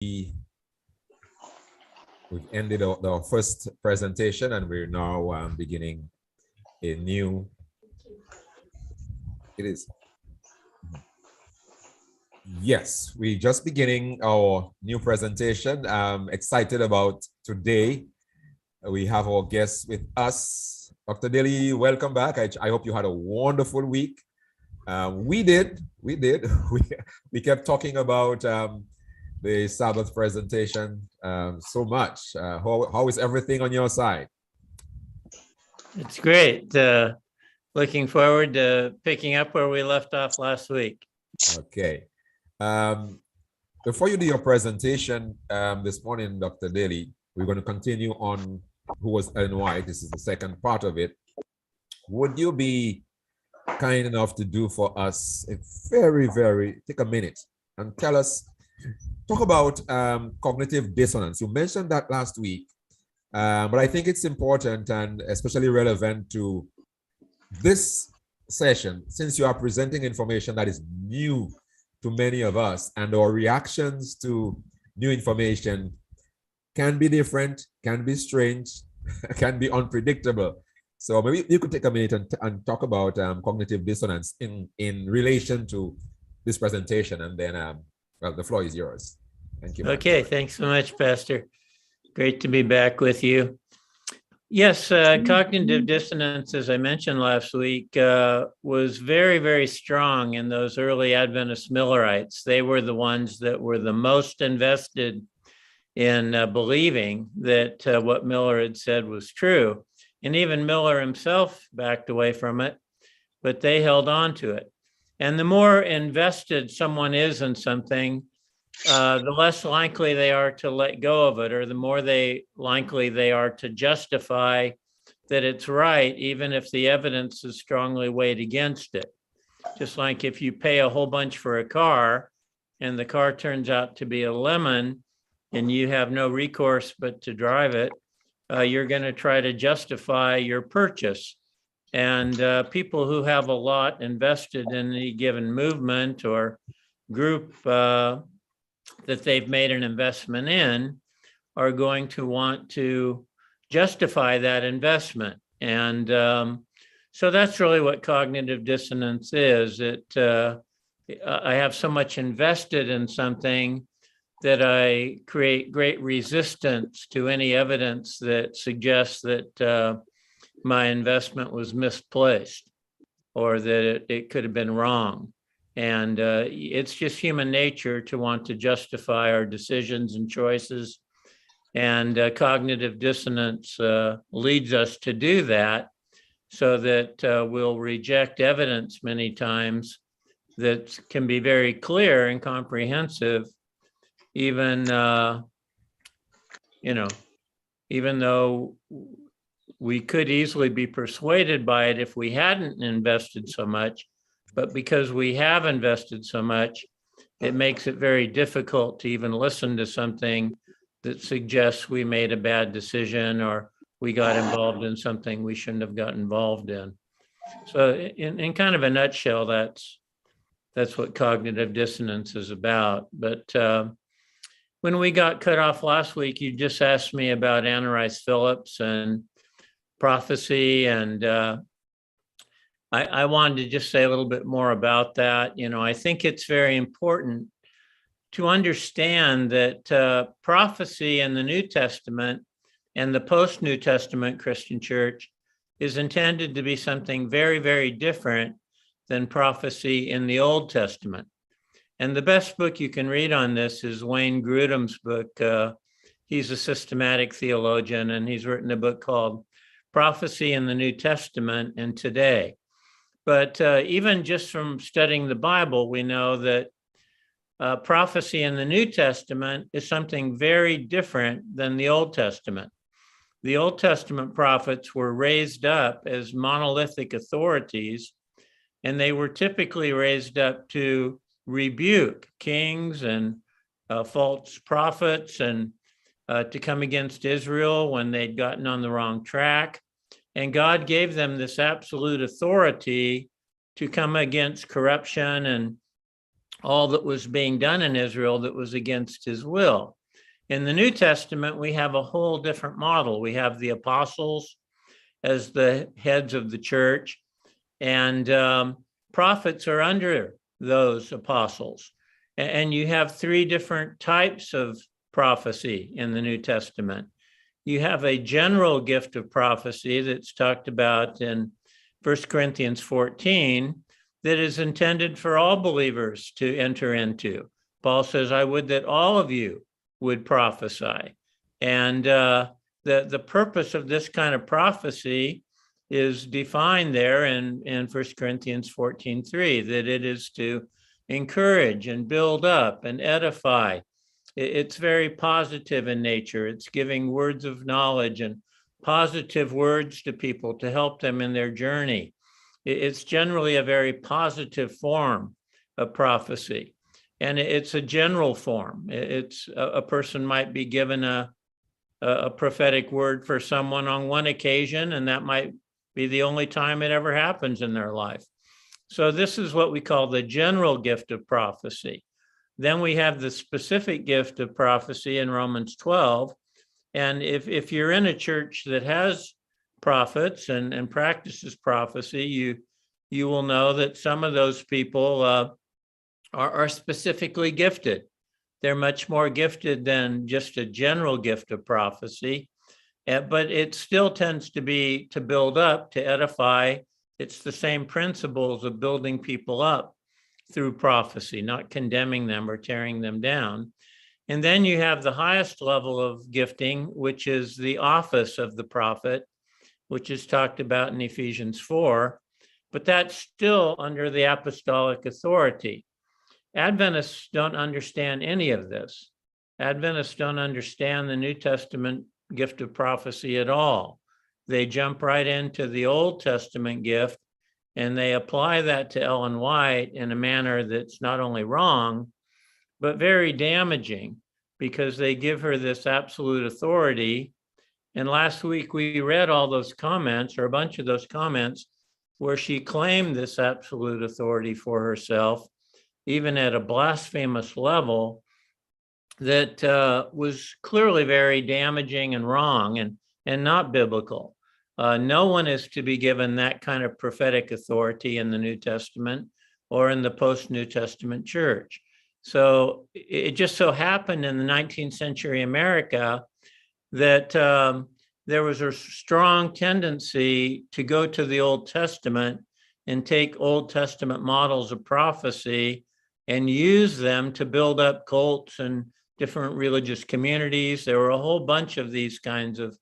we've ended our first presentation, and we're now beginning a new. It is. Yes, we're just beginning our new presentation. I'm excited about today. We have our guests with us. Dr. Daly, welcome back. I hope you had a wonderful week. We did. We kept talking about the Sabbath presentation so much. How is everything on your side? It's great. Looking forward to picking up where we left off last week. Okay. Before you do your presentation this morning, Dr. Daly, we're going to continue on Who Was Ellen White. This is the second part of it. Would you be kind enough to do for us a take a minute and talk about cognitive dissonance? You mentioned that last week, but I think it's important and especially relevant to this session, since you are presenting information that is new to many of us, and our reactions to new information can be different, can be strange, can be unpredictable. So maybe you could take a minute and talk about cognitive dissonance in relation to this presentation, and then well, the floor is yours. Thank you. Okay, thanks so much, Pastor. Great to be back with you. Yes, cognitive dissonance, as I mentioned last week, was very strong in those early Adventist Millerites. They were the ones that were the most invested in believing that what Miller had said was true. And even Miller himself backed away from it, but they held on to it. And the more invested someone is in something, the less likely they are to let go of it, or the more likely they are to justify that it's right, even if the evidence is strongly weighed against it. Just like if you pay a whole bunch for a car and the car turns out to be a lemon and you have no recourse but to drive it, you're going to try to justify your purchase. And people who have a lot invested in any given movement or group that they've made an investment in are going to want to justify that investment. And so that's really what cognitive dissonance is. I have so much invested in something that I create great resistance to any evidence that suggests that my investment was misplaced or that it could have been wrong. And it's just human nature to want to justify our decisions and choices. And cognitive dissonance leads us to do that, so that we'll reject evidence many times that can be very clear and comprehensive, even though we could easily be persuaded by it if we hadn't invested so much. But because we have invested so much, it makes it very difficult to even listen to something that suggests we made a bad decision or we got involved in something we shouldn't have got involved in. So in kind of a nutshell, that's what cognitive dissonance is about. But when we got cut off last week, you just asked me about Anna Rice Phillips and prophecy, and I wanted to just say a little bit more about that. I think it's very important to understand that prophecy in the New Testament and the post-New Testament Christian church is intended to be something very different than prophecy in the Old Testament. And the best book you can read on this is Wayne Grudem's book. He's a systematic theologian, and he's written a book called Prophecy in the New Testament and Today. But even just from studying the Bible, we know that prophecy in the New Testament is something very different than the Old Testament. The Old Testament prophets were raised up as monolithic authorities, and they were typically raised up to rebuke kings and false prophets and to come against Israel when they'd gotten on the wrong track. And God gave them this absolute authority to come against corruption and all that was being done in Israel that was against his will. In the New Testament, we have a whole different model. We have the apostles as the heads of the church, and prophets are under those apostles. And you have three different types of prophecy in the New Testament. You have a general gift of prophecy that's talked about in 1 Corinthians 14 that is intended for all believers to enter into. Paul says, I would that all of you would prophesy. And the purpose of this kind of prophecy is defined there in 1 Corinthians 14:3, that it is to encourage and build up and edify. It's very positive in nature. It's giving words of knowledge and positive words to people to help them in their journey. It's generally a very positive form of prophecy. And it's a general form. It's a person might be given a prophetic word for someone on one occasion, and that might be the only time it ever happens in their life. So this is what we call the general gift of prophecy. Then we have the specific gift of prophecy in Romans 12. And if you're in a church that has prophets and practices prophecy, you will know that some of those people are specifically gifted. They're much more gifted than just a general gift of prophecy, but it still tends to be to build up, to edify. It's the same principles of building people up through prophecy, not condemning them or tearing them down. And then you have the highest level of gifting, which is the office of the prophet, which is talked about in Ephesians 4, but that's still under the apostolic authority. Adventists don't understand any of this. Adventists don't understand the New Testament gift of prophecy at all. They jump right into the Old Testament gift, and they apply that to Ellen White in a manner that's not only wrong, but very damaging, because they give her this absolute authority. And last week we read all those comments, or a bunch of those comments, where she claimed this absolute authority for herself, even at a blasphemous level that was clearly very damaging and wrong and not biblical. No one is to be given that kind of prophetic authority in the New Testament or in the post-New Testament church. So it just so happened in the 19th century America that there was a strong tendency to go to the Old Testament and take Old Testament models of prophecy and use them to build up cults and different religious communities. There were a whole bunch of these kinds of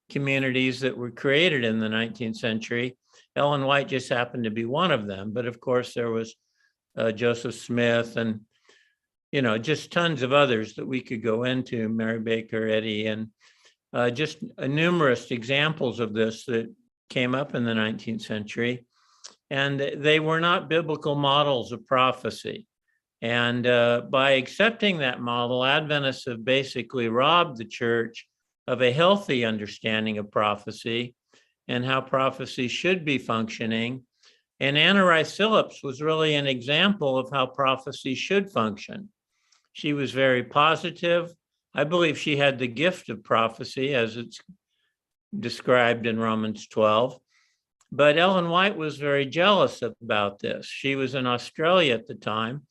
communities that were created in the 19th century. Ellen White just happened to be one of them. But of course, there was Joseph Smith and, just tons of others that we could go into, Mary Baker Eddy, and just numerous examples of this that came up in the 19th century. And they were not biblical models of prophecy. And by accepting that model, Adventists have basically robbed the church of a healthy understanding of prophecy and how prophecy should be functioning. And Anna Rice Phillips was really an example of how prophecy should function. She was very positive. I believe she had the gift of prophecy as it's described in Romans 12. But Ellen White was very jealous about this. She was in Australia at the time,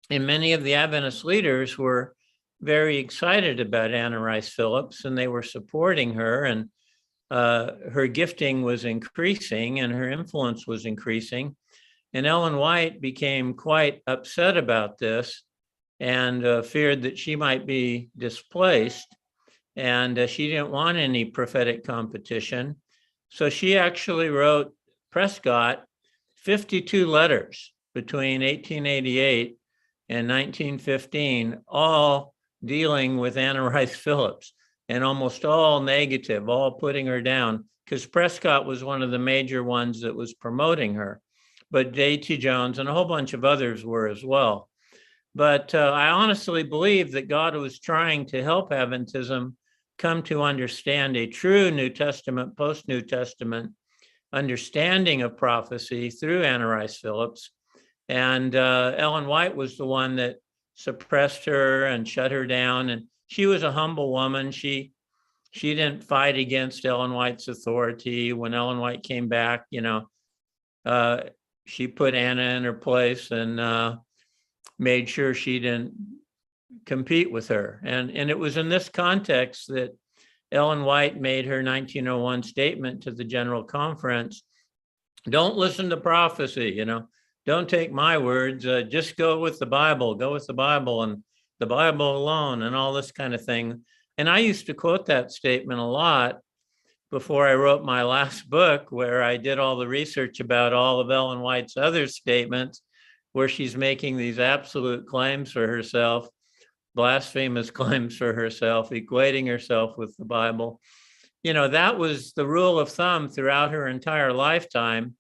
and many of the Adventist leaders were very excited about Anna Rice Phillips, and they were supporting her, and her gifting was increasing and her influence was increasing. And Ellen White became quite upset about this and feared that she might be displaced, and she didn't want any prophetic competition. So she actually wrote Prescott 52 letters between 1888 and 1915, all dealing with Anna Rice Phillips, and almost all negative, all putting her down, because Prescott was one of the major ones that was promoting her. But J.T. Jones and a whole bunch of others were as well. But I honestly believe that God was trying to help Adventism come to understand a true New Testament, post-New Testament understanding of prophecy through Anna Rice Phillips. And Ellen White was the one that suppressed her and shut her down. And she was a humble woman. She didn't fight against Ellen White's authority. When Ellen White came back, she put Anna in her place and made sure she didn't compete with her. And it was in this context that Ellen White made her 1901 statement to the General Conference. Don't listen to prophecy, don't take my words, just go with the Bible and the Bible alone and all this kind of thing. And I used to quote that statement a lot before I wrote my last book, where I did all the research about all of Ellen White's other statements, where she's making these absolute claims for herself, blasphemous claims for herself, equating herself with the Bible. That was the rule of thumb throughout her entire lifetime.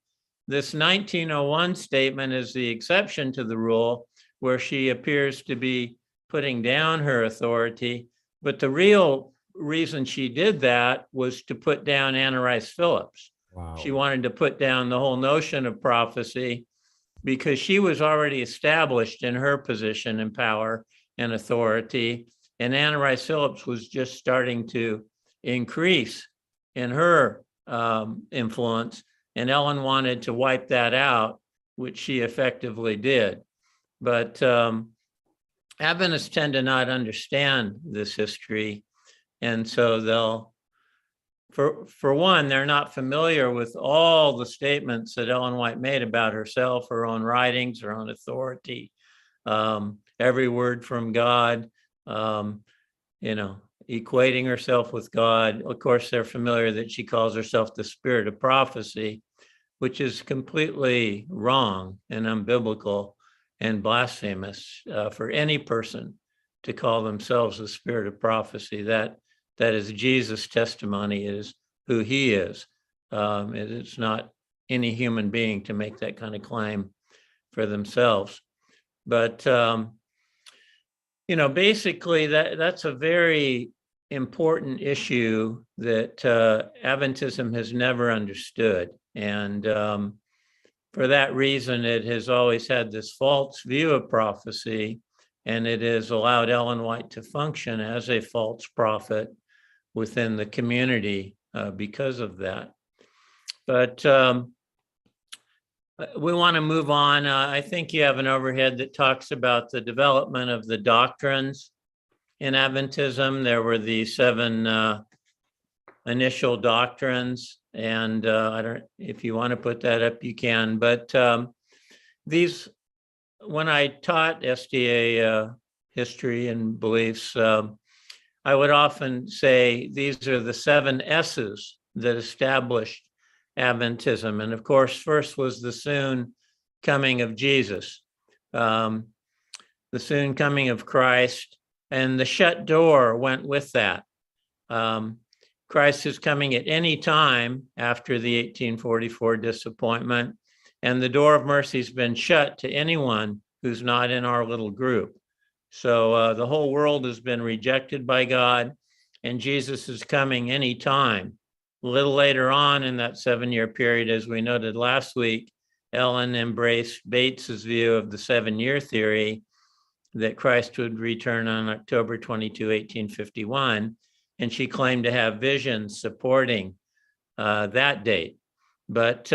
This 1901 statement is the exception to the rule, where she appears to be putting down her authority. But the real reason she did that was to put down Anna Rice Phillips. Wow. She wanted to put down the whole notion of prophecy because she was already established in her position and power and authority. And Anna Rice Phillips was just starting to increase in her influence. And Ellen wanted to wipe that out, which she effectively did. But Adventists tend to not understand this history. And so they'll, for one, they're not familiar with all the statements that Ellen White made about herself, her own writings, her own authority, every word from God, equating herself with God. Of course, they're familiar that she calls herself the spirit of prophecy, which is completely wrong and unbiblical and blasphemous for any person to call themselves the spirit of prophecy. That is Jesus' testimony. It is who he is. It's not any human being to make that kind of claim for themselves. But, basically that's a very important issue that Adventism has never understood. And for that reason, it has always had this false view of prophecy, and it has allowed Ellen White to function as a false prophet within the community because of that. But we want to move on. I think you have an overhead that talks about the development of the doctrines in Adventism. There were the 7 initial doctrines, and if you want to put that up, you can. But these, when I taught SDA history and beliefs, I would often say these are the 7 S's that established Adventism. And of course, first was the soon coming of Jesus, the soon coming of Christ, and the shut door went with that. Christ is coming at any time after the 1844 disappointment, and the door of mercy has been shut to anyone who's not in our little group. So the whole world has been rejected by God, and Jesus is coming any time. A little later on in that 7-year period, as we noted last week, Ellen embraced Bates's view of the 7-year theory that Christ would return on October 22, 1851, and she claimed to have visions supporting that date. But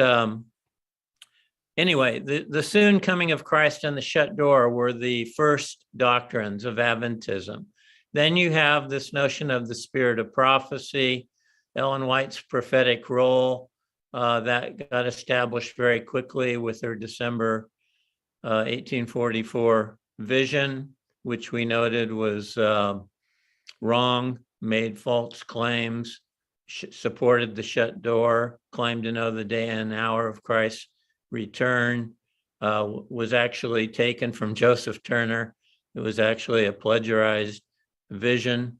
anyway, the soon coming of Christ and the shut door were the first doctrines of Adventism. Then you have this notion of the spirit of prophecy, Ellen White's prophetic role that got established very quickly with her December 1844 vision, which we noted was wrong, made false claims, supported the shut door, claimed to know the day and hour of Christ's return, was actually taken from Joseph Turner. It was actually a plagiarized vision.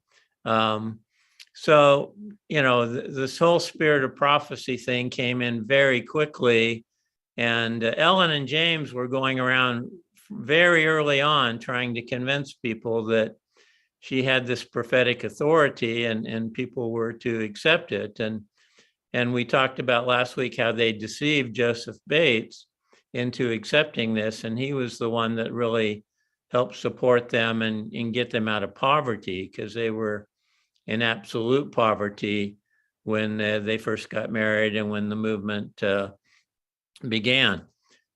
So, this whole spirit of prophecy thing came in very quickly. And Ellen and James were going around very early on trying to convince people that she had this prophetic authority and people were to accept it. And we talked about last week how they deceived Joseph Bates into accepting this. And he was the one that really helped support them and get them out of poverty, because they were in absolute poverty when they first got married and when the movement began.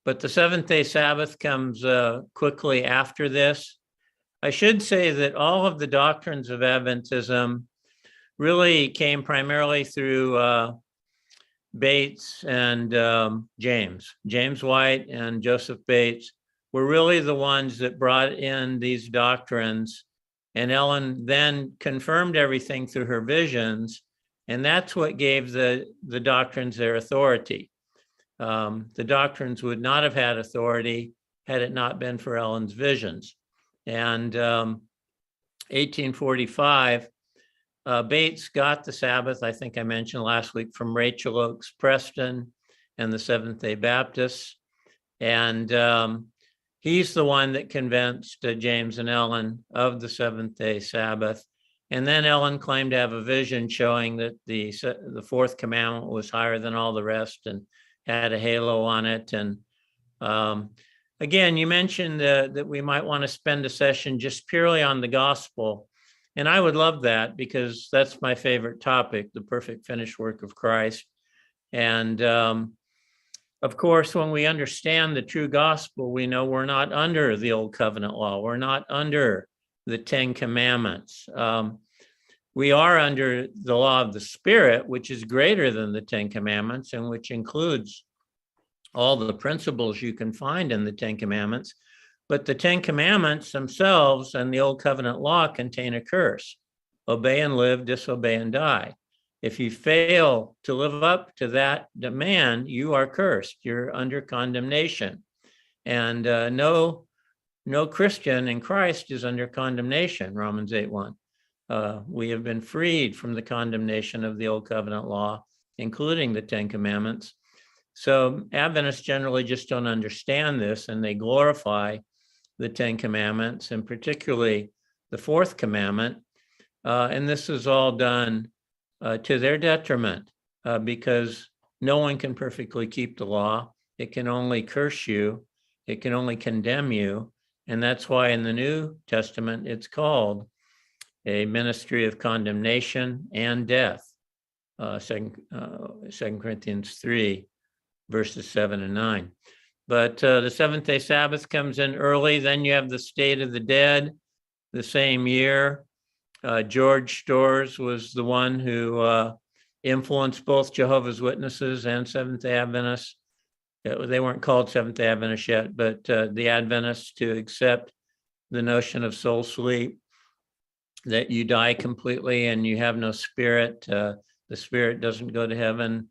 But the Seventh-day Sabbath comes quickly after this. I should say that all of the doctrines of Adventism really came primarily through Bates and James. James White and Joseph Bates were really the ones that brought in these doctrines. And Ellen then confirmed everything through her visions. And that's what gave the doctrines their authority. The doctrines would not have had authority had it not been for Ellen's visions. And 1845, Bates got the Sabbath, I think I mentioned last week, from Rachel Oakes Preston and the Seventh-day Baptists. And he's the one that convinced James and Ellen of the Seventh-day Sabbath. And then Ellen claimed to have a vision showing that the fourth commandment was higher than all the rest and had a halo on it. And again, you mentioned that we might want to spend a session just purely on the gospel. And I would love that, because that's my favorite topic, the perfect finished work of Christ. And of course, when we understand the true gospel, we know we're not under the old covenant law. We're not under the 10 commandments. We are under the law of the Spirit, which is greater than the 10 commandments, and which includes all the principles you can find in the 10 commandments. But the 10 commandments themselves and the old covenant law contain a curse: obey and live, disobey and die. If you fail to live up to that demand, you are cursed. You're under condemnation. And no Christian in Christ is under condemnation, Romans 8:1. We have been freed from the condemnation of the old covenant law, including the 10 commandments. So Adventists generally just don't understand this, and they glorify the 10 commandments, and particularly the fourth commandment. And this is all done to their detriment, because no one can perfectly keep the law. It can only curse you. It can only condemn you. And that's why in the New Testament, it's called a ministry of condemnation and death. 2 Corinthians 3, verses 7 and 9. But the Seventh-day Sabbath comes in early. Then you have the state of the dead the same year. George Storrs was the one who influenced both Jehovah's Witnesses and Seventh-day Adventists. They weren't called Seventh-day Adventists yet, but the Adventists to accept the notion of soul sleep, that you die completely and you have no spirit. The spirit doesn't go to heaven.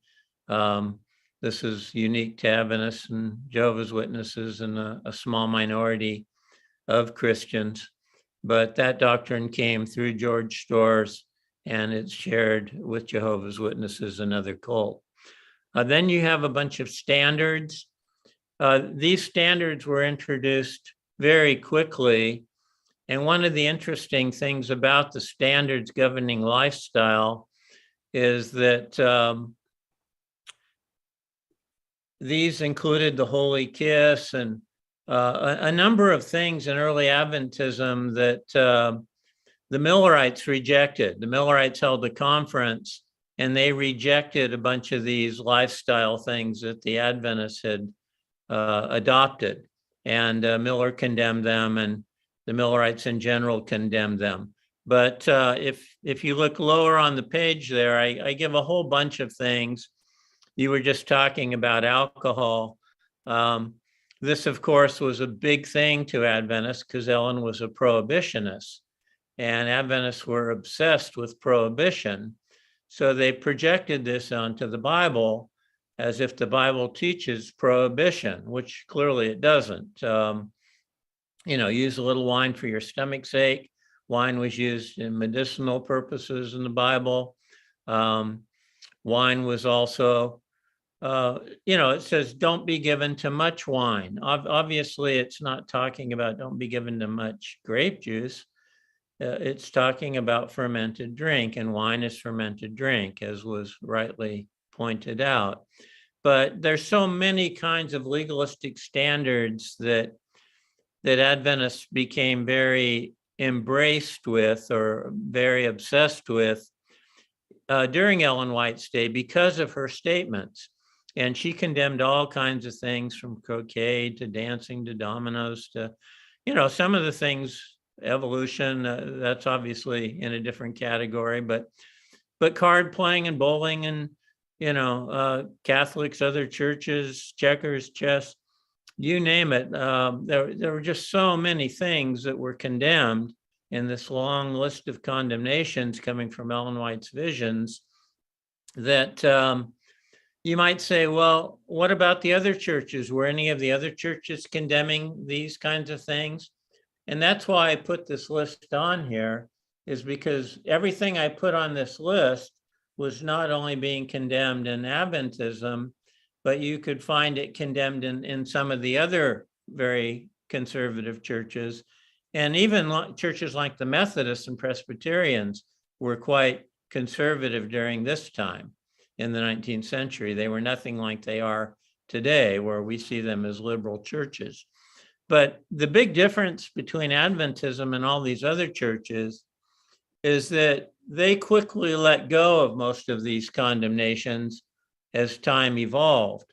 This is unique to Adventists and Jehovah's Witnesses and a small minority of Christians. But that doctrine came through George Storrs, and it's shared with Jehovah's Witnesses and other cults. Then you have a bunch of standards. These standards were introduced very quickly. And one of the interesting things about the standards governing lifestyle is that these included the Holy Kiss and a number of things in early Adventism that the Millerites rejected. The Millerites held a conference, and they rejected a bunch of these lifestyle things that the Adventists had adopted. And Miller condemned them, and the Millerites in general condemned them. But if you look lower on the page there, I give a whole bunch of things. You were just talking about alcohol. This, of course, was a big thing to Adventists because Ellen was a prohibitionist, and Adventists were obsessed with prohibition. So they projected this onto the Bible as if the Bible teaches prohibition, which clearly it doesn't. Use a little wine for your stomach's sake. Wine was used in medicinal purposes in the Bible. Wine was also, it says don't be given to much wine. Obviously, it's not talking about don't be given to much grape juice. It's talking about fermented drink, and wine is fermented drink, as was rightly pointed out. But there's so many kinds of legalistic standards that Adventists became very embraced with or very obsessed with during Ellen White's day because of her statements. And she condemned all kinds of things, from croquet to dancing to dominoes to, some of the things, evolution, that's obviously in a different category, but card playing and bowling and, Catholics, other churches, checkers, chess, you name it. There were just so many things that were condemned in this long list of condemnations coming from Ellen White's visions that you might say, well, what about the other churches? Were any of the other churches condemning these kinds of things? And that's why I put this list on here, is because everything I put on this list was not only being condemned in Adventism, but you could find it condemned in some of the other very conservative churches. And even churches like the Methodists and Presbyterians were quite conservative during this time in the 19th century. They were nothing like they are today, where we see them as liberal churches. But the big difference between Adventism and all these other churches is that they quickly let go of most of these condemnations as time evolved.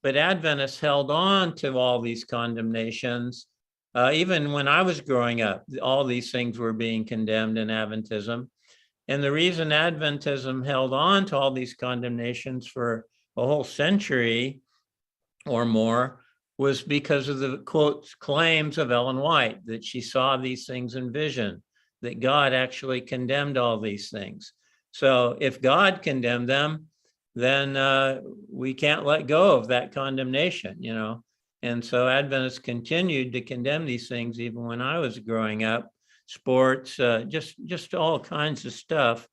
But Adventists held on to all these condemnations. Even when I was growing up, all these things were being condemned in Adventism. And the reason Adventism held on to all these condemnations for a whole century or more was because of the quotes, claims of Ellen White, that she saw these things in vision, that God actually condemned all these things. So if God condemned them, then we can't let go of that condemnation, And so Adventists continued to condemn these things even when I was growing up. Sports, just all kinds of stuff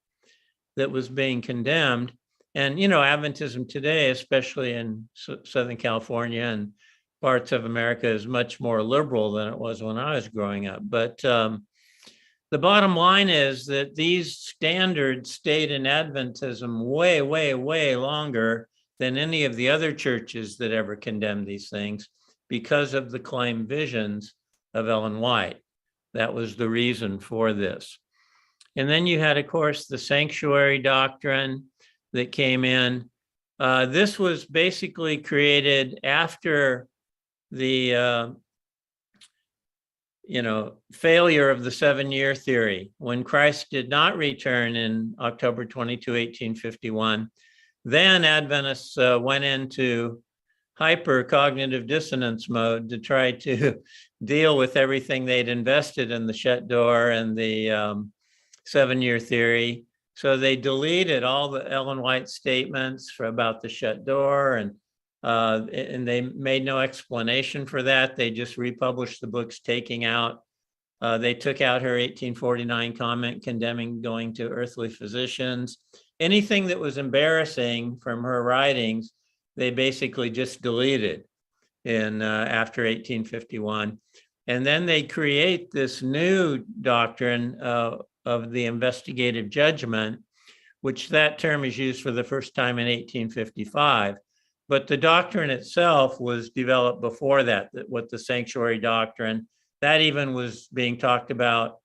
that was being condemned. And, Adventism today, especially in Southern California and parts of America, is much more liberal than it was when I was growing up. But the bottom line is that these standards stayed in Adventism way, way, way longer than any of the other churches that ever condemned these things because of the claimed visions of Ellen White. That was the reason for this. And then you had, of course, the sanctuary doctrine that came in. This was basically created after the failure of the 7-year theory. When Christ did not return in October 22, 1851, then Adventists went into hyper-cognitive dissonance mode to try to deal with everything they'd invested in the shut door and the 7-year theory. So they deleted all the Ellen White statements about the shut door, and they made no explanation for that. They just republished the books, taking out, they took out her 1849 comment condemning going to earthly physicians. Anything that was embarrassing from her writings, they basically just deleted after 1851. And then they create this new doctrine of the investigative judgment, which that term is used for the first time in 1855. But the doctrine itself was developed before that, what the sanctuary doctrine, that even was being talked about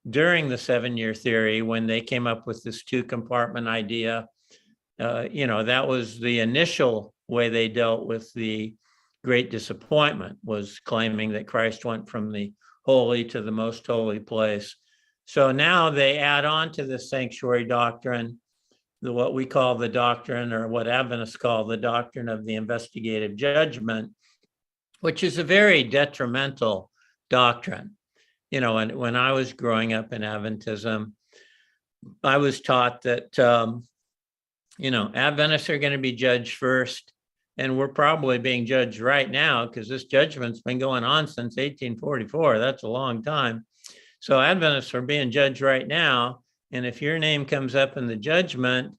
during the 7-year theory when they came up with this 2-compartment idea. That was the initial way they dealt with the great disappointment, was claiming that Christ went from the holy to the most holy place. So now they add on to the sanctuary doctrine, what we call the doctrine, or what Adventists call the doctrine of the investigative judgment, which is a very detrimental doctrine. And when I was growing up in Adventism, I was taught that, Adventists are going to be judged first, and we're probably being judged right now because this judgment's been going on since 1844. That's a long time. So Adventists are being judged right now. And if your name comes up in the judgment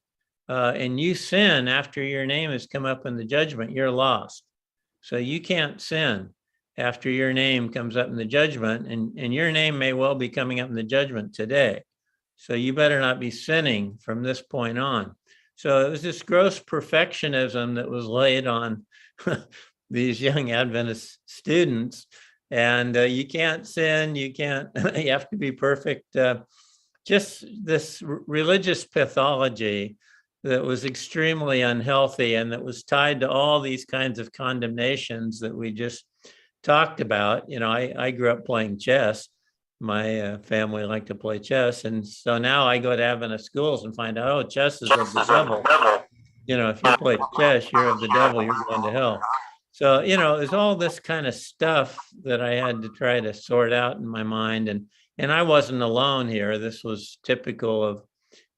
and you sin after your name has come up in the judgment, you're lost. So you can't sin after your name comes up in the judgment, and your name may well be coming up in the judgment today. So you better not be sinning from this point on. So it was this gross perfectionism that was laid on these young Adventist students. And you can't sin, you can't, you have to be perfect. Just this religious pathology that was extremely unhealthy and that was tied to all these kinds of condemnations that we just talked about. You know, I grew up playing chess. My family liked to play chess. And so now I go to Adventist schools and find out, oh, chess is of the devil. You know, if you play chess, you're of the devil, you're going to hell. So, you know, there's all this kind of stuff that I had to try to sort out in my mind. And I wasn't alone here. This was typical of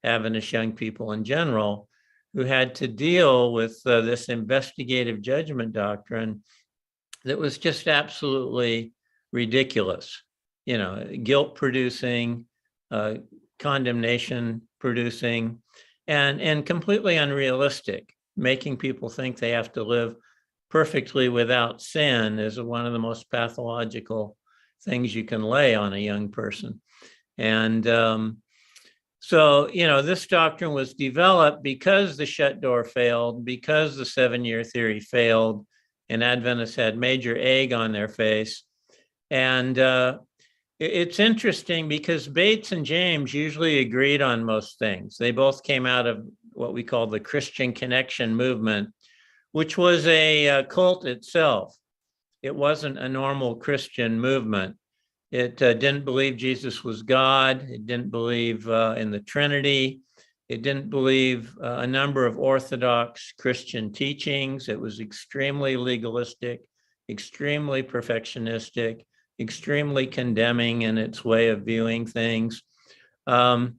Adventist young people in general who had to deal with this investigative judgment doctrine that was just absolutely ridiculous, you know, guilt producing, condemnation producing, and completely unrealistic, making people think they have to live perfectly without sin is one of the most pathological things you can lay on a young person. And so, you know, this doctrine was developed because the shut door failed, because the 7-year theory failed, and Adventists had major egg on their face. And it's interesting because Bates and James usually agreed on most things. They both came out of what we call the Christian Connection movement, which was a cult itself. It wasn't a normal Christian movement. It didn't believe Jesus was God. It didn't believe in the Trinity. It didn't believe a number of Orthodox Christian teachings. It was extremely legalistic, extremely perfectionistic, extremely condemning in its way of viewing things. And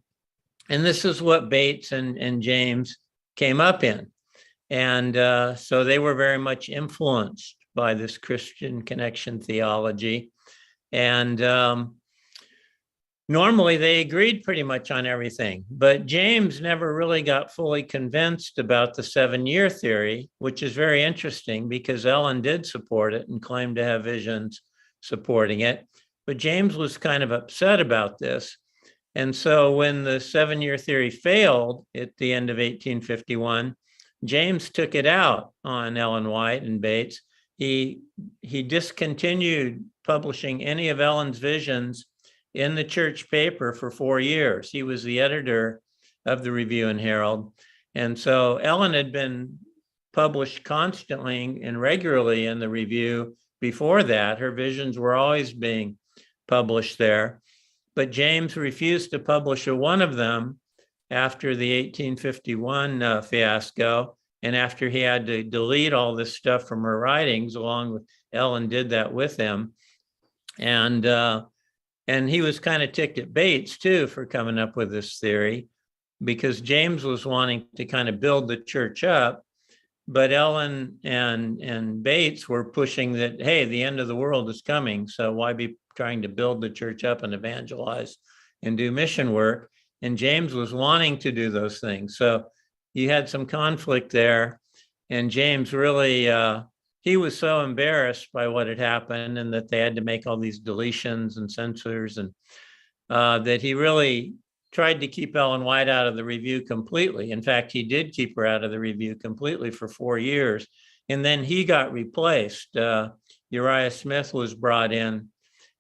this is what Bates and James came up in. And so they were very much influenced by this Christian Connection theology. And normally they agreed pretty much on everything, but James never really got fully convinced about the 7-year theory, which is very interesting because Ellen did support it and claimed to have visions supporting it. But James was kind of upset about this. And so when the 7-year theory failed at the end of 1851, James took it out on Ellen White and Bates. He discontinued publishing any of Ellen's visions in the church paper for 4 years. He was the editor of the Review and Herald. And so Ellen had been published constantly and regularly in the Review before that. Her visions were always being published there. But James refused to publish one of them after the 1851 fiasco, and after he had to delete all this stuff from her writings, along with Ellen did that with him. And he was kind of ticked at Bates too for coming up with this theory, because James was wanting to kind of build the church up, but Ellen and Bates were pushing that, hey, the end of the world is coming, so why be trying to build the church up and evangelize and do mission work? And James was wanting to do those things. So you had some conflict there. And James really, he was so embarrassed by what had happened and that they had to make all these deletions and censors, and that he really tried to keep Ellen White out of the Review completely. In fact, he did keep her out of the Review completely for 4 years. And then he got replaced. Uriah Smith was brought in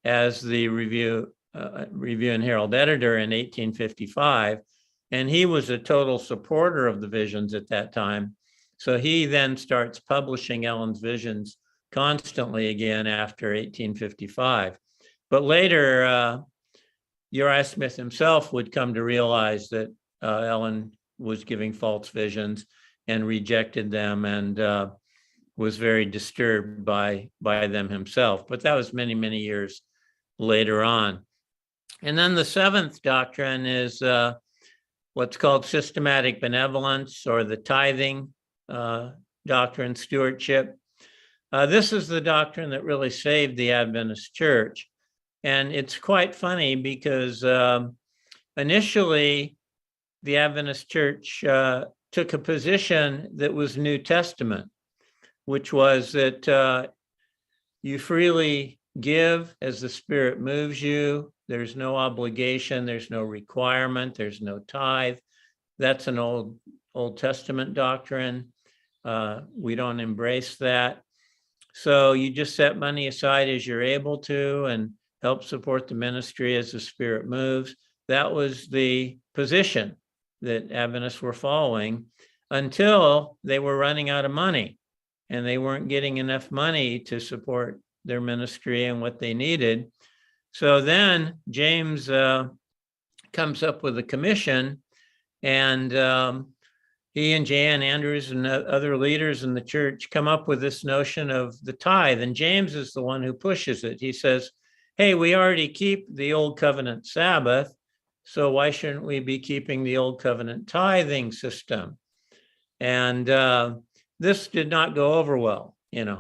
as the Review and Herald editor in 1855. And he was a total supporter of the visions at that time. So he then starts publishing Ellen's visions constantly again after 1855. But later, Uriah Smith himself would come to realize that Ellen was giving false visions and rejected them, and was very disturbed by them himself. But that was many, many years later on. And then the 7th doctrine is what's called systematic benevolence, or the tithing doctrine, stewardship. This is the doctrine that really saved the Adventist church. And it's quite funny because initially the Adventist church took a position that was New Testament, which was that you freely give as the Spirit moves you. There's no obligation, there's no requirement, there's no tithe. That's an old Old Testament doctrine. We don't embrace that. So you just set money aside as you're able to and help support the ministry as the Spirit moves. That was the position that Adventists were following until they were running out of money and they weren't getting enough money to support their ministry and what they needed. So then James comes up with a commission, and he and Jan Andrews and other leaders in the church come up with this notion of the tithe. And James is the one who pushes it. He says, hey, we already keep the old covenant Sabbath, so why shouldn't we be keeping the old covenant tithing system? And this did not go over well.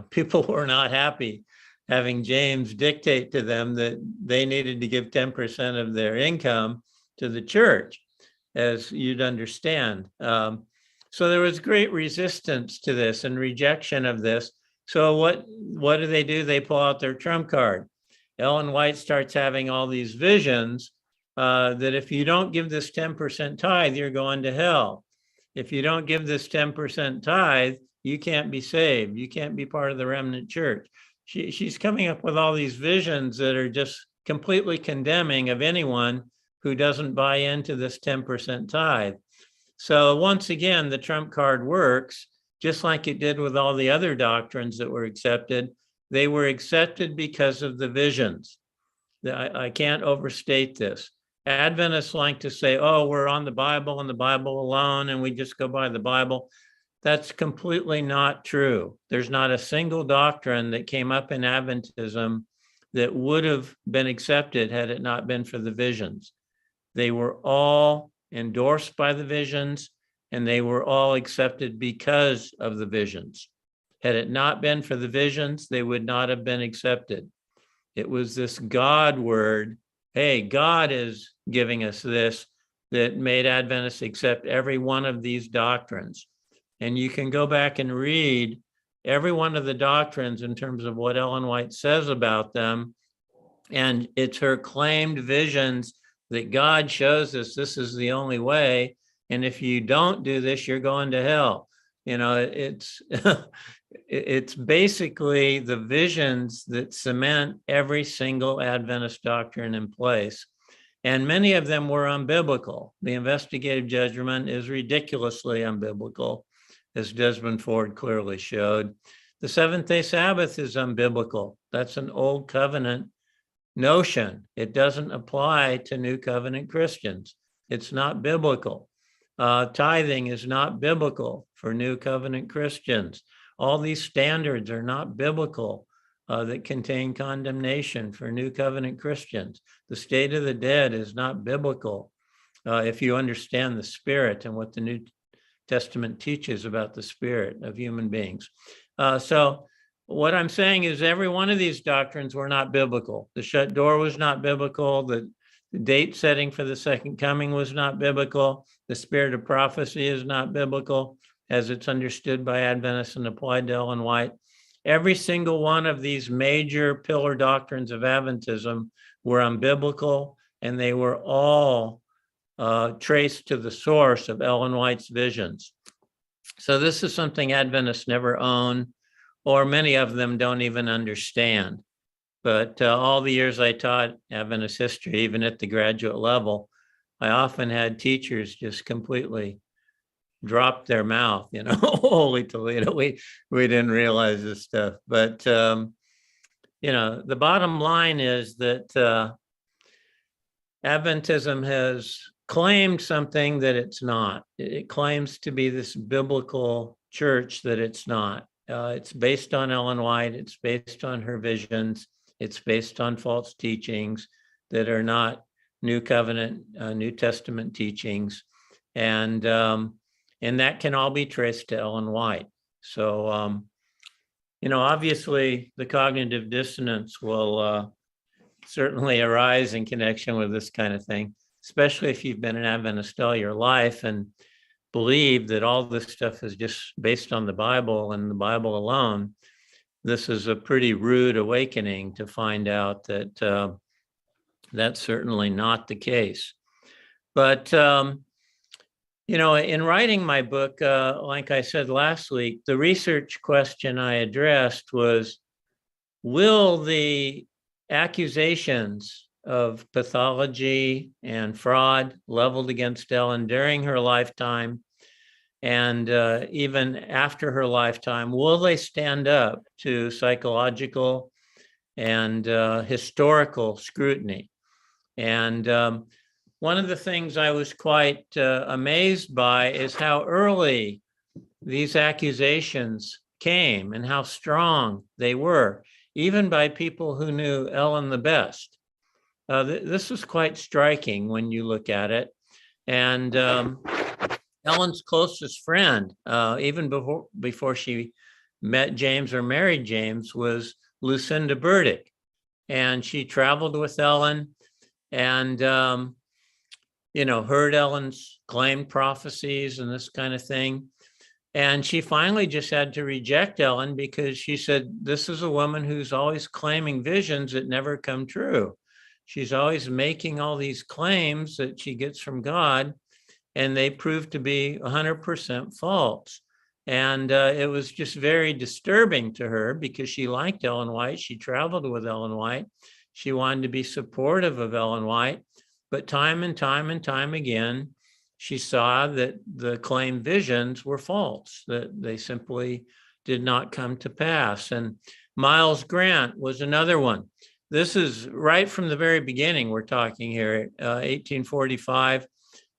People were not happy having James dictate to them that they needed to give 10% of their income to the church, as you'd understand. So there was great resistance to this and rejection of this. So what do? They pull out their trump card. Ellen White starts having all these visions that if you don't give this 10% tithe, you're going to hell. If you don't give this 10% tithe, you can't be saved. You can't be part of the remnant church. She's coming up with all these visions that are just completely condemning of anyone who doesn't buy into this 10% tithe. So once again, the trump card works, just like it did with all the other doctrines that were accepted. They were accepted because of the visions. I can't overstate this. Adventists like to say, oh, we're on the Bible and the Bible alone, and we just go by the Bible. That's completely not true. There's not a single doctrine that came up in Adventism that would have been accepted had it not been for the visions. They were all endorsed by the visions, and they were all accepted because of the visions. Had it not been for the visions, they would not have been accepted. It was this God word, hey, God is giving us this, that made Adventists accept every one of these doctrines. And you can go back and read every one of the doctrines in terms of what Ellen White says about them. And it's her claimed visions that God shows us this is the only way. And if you don't do this, you're going to hell. It's it's basically the visions that cement every single Adventist doctrine in place. And many of them were unbiblical. The investigative judgment is ridiculously unbiblical, as Desmond Ford clearly showed. The Seventh-day Sabbath is unbiblical. That's an old covenant notion. It doesn't apply to new covenant Christians. It's not biblical. Tithing is not biblical for new covenant Christians. All these standards are not biblical that contain condemnation for new covenant Christians. The state of the dead is not biblical if you understand the Spirit and what the New Testament teaches about the spirit of human beings. So what I'm saying is every one of these doctrines were not biblical. The shut door was not biblical. The date setting for the second coming was not biblical. The spirit of prophecy is not biblical as it's understood by Adventists and applied to Ellen White. Every single one of these major pillar doctrines of Adventism were unbiblical, and they were all traced to the source of Ellen White's visions. So this is something Adventists never own, or many of them don't even understand. But all the years I taught Adventist history, even at the graduate level, I often had teachers just completely drop their mouth, Holy Toledo, we didn't realize this stuff. But, the bottom line is that Adventism has claimed something that it's not. It claims to be this biblical church that it's not. It's based on Ellen White. It's based on her visions. It's based on false teachings that are not New Covenant, New Testament teachings. And that can all be traced to Ellen White. So, obviously the cognitive dissonance will certainly arise in connection with this kind of thing, especially if you've been an Adventist all your life and believe that all this stuff is just based on the Bible and the Bible alone. This is a pretty rude awakening to find out that that's certainly not the case. But You know, in writing my book, like I said last week, the research question I addressed was, will the accusations of pathology and fraud leveled against Ellen during her lifetime and even after her lifetime, will they stand up to psychological and historical scrutiny? And one of the things I was quite amazed by is how early these accusations came and how strong they were, even by people who knew Ellen the best. This was quite striking when you look at it. And Ellen's closest friend, even before she met James or married James, was Lucinda Burdick. And she traveled with Ellen and, heard Ellen's claimed prophecies and this kind of thing. And she finally just had to reject Ellen because she said, this is a woman who's always claiming visions that never come true. She's always making all these claims that she gets from God, and they prove to be 100% false. And it was just very disturbing to her because she liked Ellen White. She traveled with Ellen White. She wanted to be supportive of Ellen White. But time and time and time again, she saw that the claimed visions were false, that they simply did not come to pass. And Miles Grant was another one. This is right from the very beginning we're talking here, 1845.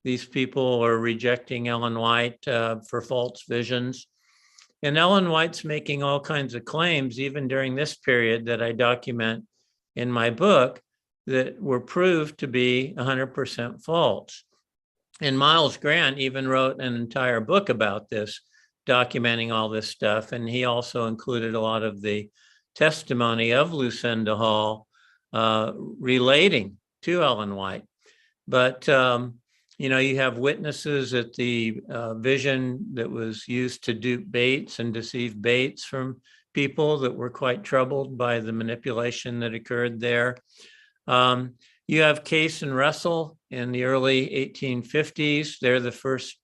These people are rejecting Ellen White for false visions. And Ellen White's making all kinds of claims, even during this period that I document in my book, that were proved to be 100% false. And Miles Grant even wrote an entire book about this, documenting all this stuff. And he also included a lot of the testimony of Lucinda Hall relating to Ellen White. But, you have witnesses at the vision that was used to dupe Bates and deceive Bates from people that were quite troubled by the manipulation that occurred there. You have Case and Russell in the early 1850s. They're the first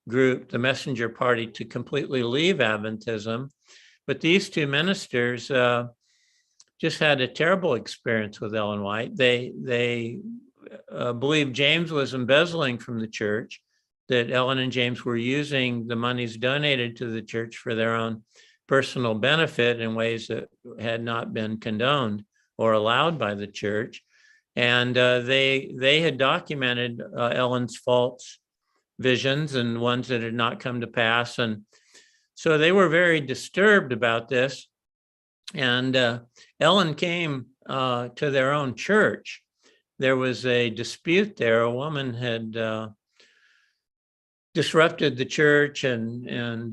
group, the messenger party, to completely leave Adventism. But these two ministers just had a terrible experience with Ellen White. They believed James was embezzling from the church, that Ellen and James were using the monies donated to the church for their own personal benefit in ways that had not been condoned or allowed by the church. And they had documented Ellen's false visions and ones that had not come to pass. And so they were very disturbed about this. And Ellen came to their own church. There was a dispute there. A woman had disrupted the church and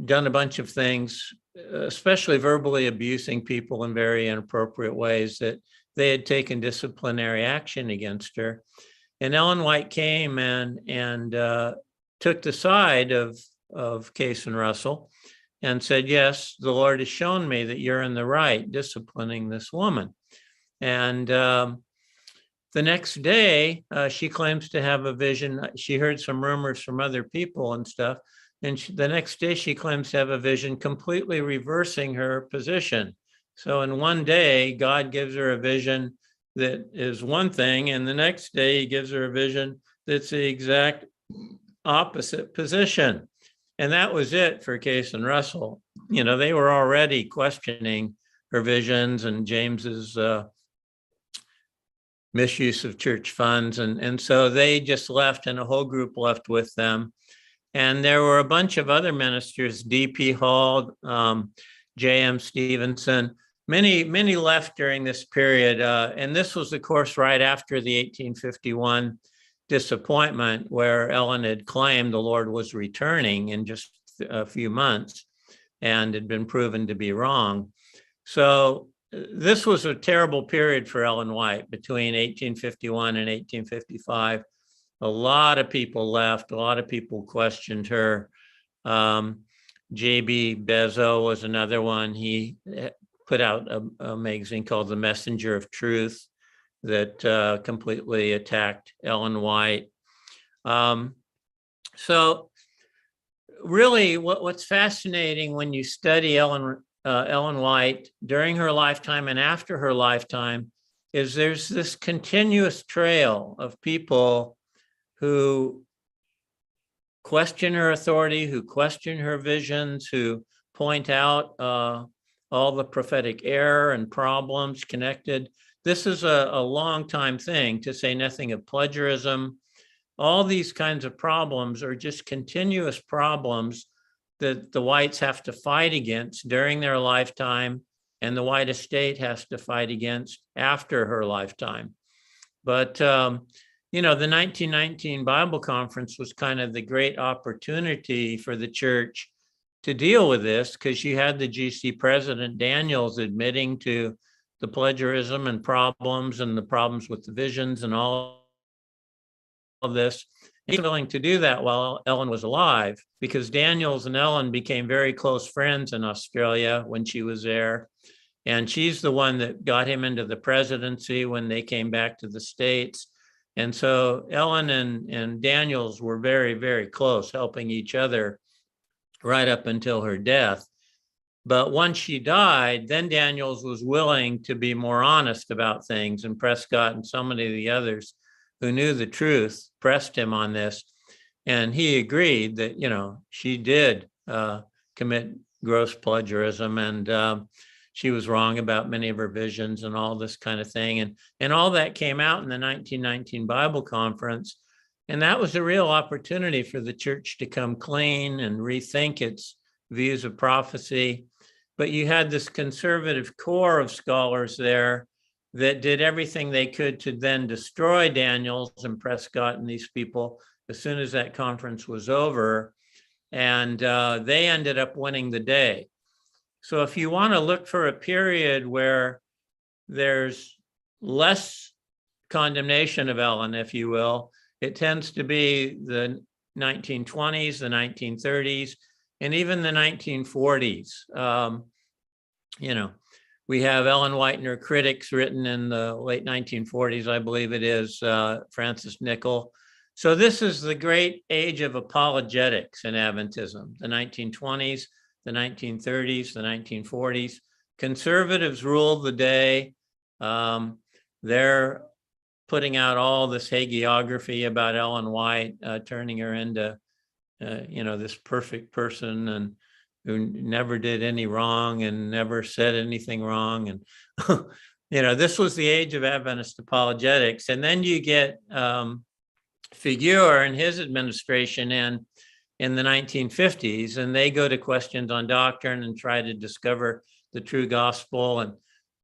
done a bunch of things, especially verbally abusing people in very inappropriate ways, that they had taken disciplinary action against her. And Ellen White came and took the side of Case and Russell and said, yes, the Lord has shown me that you're in the right disciplining this woman. And the next day, she claims to have a vision. She heard some rumors from other people and stuff. And the next day, she claims to have a vision completely reversing her position. So in one day, God gives her a vision that is one thing, and the next day, he gives her a vision that's the exact opposite position. And that was it for Case and Russell. They were already questioning her visions and James's misuse of church funds. And so they just left, and a whole group left with them. And there were a bunch of other ministers, D.P. Hall, J.M. Stevenson, many left during this period. And this was, of course, right after the 1851 disappointment, where Ellen had claimed the Lord was returning in just a few months and had been proven to be wrong. So this was a terrible period for Ellen White between 1851 and 1855. A lot of people left. A lot of people questioned her. J.B. Bezo was another one. He put out a magazine called The Messenger of Truth that completely attacked Ellen White. So really what's fascinating when you study Ellen White during her lifetime and after her lifetime is there's this continuous trail of people who question her authority, who question her visions, who point out all the prophetic error and problems connected. This is a long time thing, to say nothing of plagiarism. All these kinds of problems are just continuous problems that the Whites have to fight against during their lifetime, and the White estate has to fight against after her lifetime. But the 1919 Bible Conference was kind of the great opportunity for the church to deal with this, because you had the GC president Daniels admitting to the plagiarism and the problems with the visions and all of this. He was willing to do that while Ellen was alive, because Daniels and Ellen became very close friends in Australia when she was there. And she's the one that got him into the presidency when they came back to the States. And so Ellen and Daniels were very, very close, helping each other right up until her death. But once she died, then Daniels was willing to be more honest about things, and Prescott and so many of the others who knew the truth pressed him on this. And he agreed that, she did commit gross plagiarism, and she was wrong about many of her visions and all this kind of thing. And all that came out in the 1919 Bible Conference. And that was a real opportunity for the church to come clean and rethink its views of prophecy. But you had this conservative core of scholars there that did everything they could to then destroy Daniels and Prescott and these people as soon as that conference was over. And they ended up winning the day. So if you want to look for a period where there's less condemnation of Ellen, if you will, it tends to be the 1920s, the 1930s, and even the 1940s. We have Ellen White and her critics written in the late 1940s, I believe it is, Francis Nichol. So this is the great age of apologetics in Adventism, the 1920s, the 1930s, the 1940s. Conservatives ruled the day. They're putting out all this hagiography about Ellen White, turning her into, this perfect person and who never did any wrong and never said anything wrong. And, this was the age of Adventist apologetics. And then you get Figure and his administration in the 1950s, and they go to questions on doctrine and try to discover the true gospel. And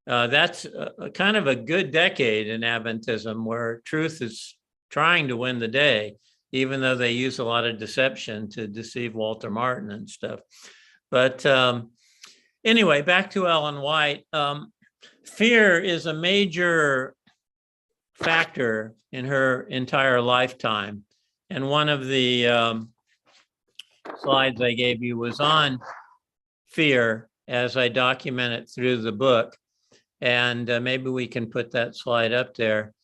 that's a kind of a good decade in Adventism, where truth is trying to win the day, even though they use a lot of deception to deceive Walter Martin and stuff. But anyway, back to Ellen White. Fear is a major factor in her entire lifetime. And one of the slides I gave you was on fear as I document it through the book. And maybe we can put that slide up there,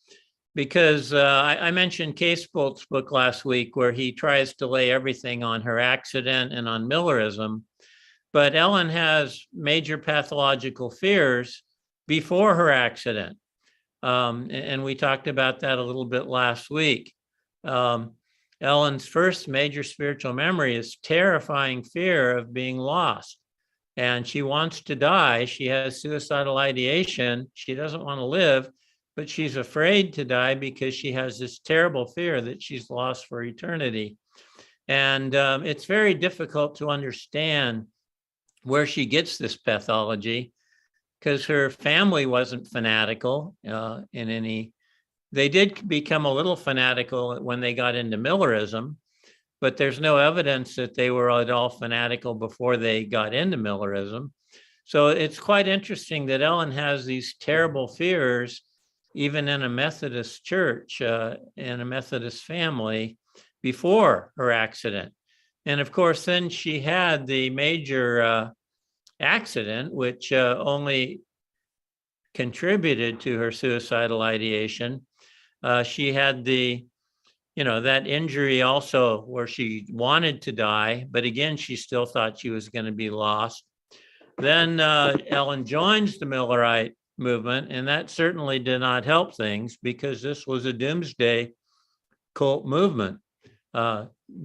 because I mentioned Casebolt's book last week, where he tries to lay everything on her accident and on Millerism. But Ellen has major pathological fears before her accident. And we talked about that a little bit last week. Ellen's first major spiritual memory is terrifying fear of being lost. And she wants to die. She has suicidal ideation. She doesn't want to live, but she's afraid to die because she has this terrible fear that she's lost for eternity. And it's very difficult to understand where she gets this pathology, because her family wasn't fanatical in any. They did become a little fanatical when they got into Millerism, but there's no evidence that they were at all fanatical before they got into Millerism. So it's quite interesting that Ellen has these terrible fears, even in a Methodist church, in a Methodist family, before her accident. And of course, then she had the major accident, which only contributed to her suicidal ideation. She had the that injury also where she wanted to die, but again, she still thought she was going to be lost. Then Ellen joins the Millerite movement, and that certainly did not help things because this was a doomsday cult movement,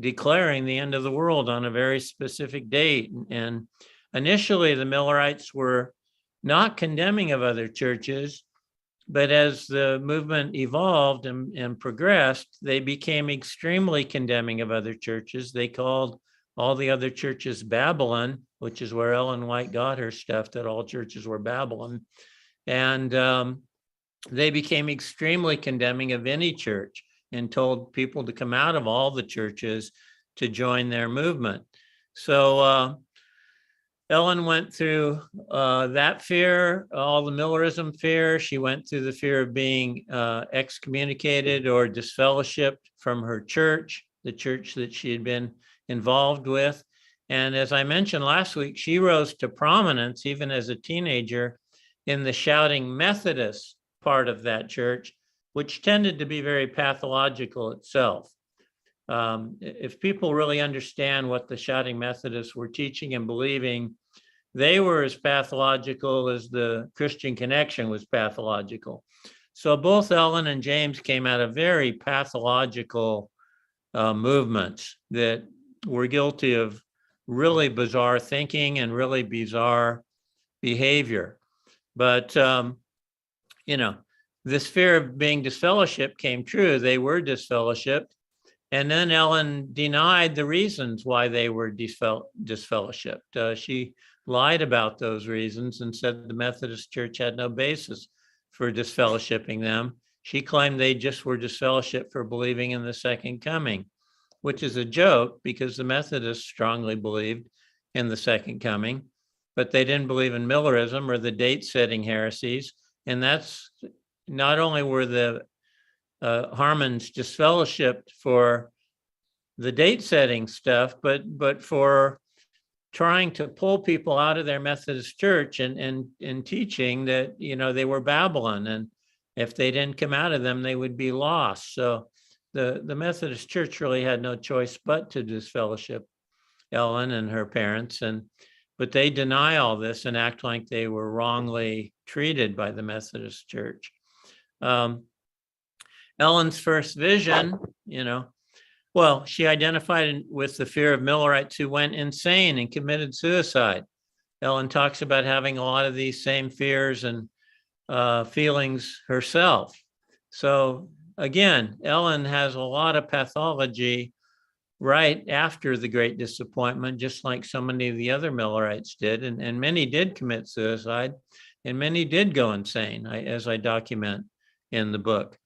declaring the end of the world on a very specific date. And initially, the Millerites were not condemning of other churches, but as the movement evolved and progressed, they became extremely condemning of other churches. They called all the other churches Babylon, which is where Ellen White got her stuff, that all churches were Babylon. And they became extremely condemning of any church and told people to come out of all the churches to join their movement. So Ellen went through that fear, all the Millerism fear. She went through the fear of being excommunicated or disfellowshipped from her church, the church that she had been involved with. And as I mentioned last week, she rose to prominence even as a teenager in the Shouting Methodist part of that church, which tended to be very pathological itself. If people really understand what the Shouting Methodists were teaching and believing, they were as pathological as the Christian Connection was pathological. So both Ellen and James came out of very pathological movements that were guilty of really bizarre thinking and really bizarre behavior. But, this fear of being disfellowshipped came true. They were disfellowshipped. And then Ellen denied the reasons why they were disfellowshipped. She lied about those reasons and said the Methodist Church had no basis for disfellowshipping them. She claimed they just were disfellowshipped for believing in the second coming, which is a joke because the Methodists strongly believed in the second coming, but they didn't believe in Millerism or the date-setting heresies. And that's not only were the Harmons disfellowshipped for the date-setting stuff, but for trying to pull people out of their Methodist church and teaching that, they were Babylon. And if they didn't come out of them, they would be lost. So the Methodist church really had no choice but to disfellowship Ellen and her parents. But they deny all this and act like they were wrongly treated by the Methodist church. Ellen's first vision, she identified with the fear of Millerites who went insane and committed suicide. Ellen talks about having a lot of these same fears and feelings herself. So again, Ellen has a lot of pathology right after the Great Disappointment, just like so many of the other Millerites did. And many did commit suicide and many did go insane, as I document in the book.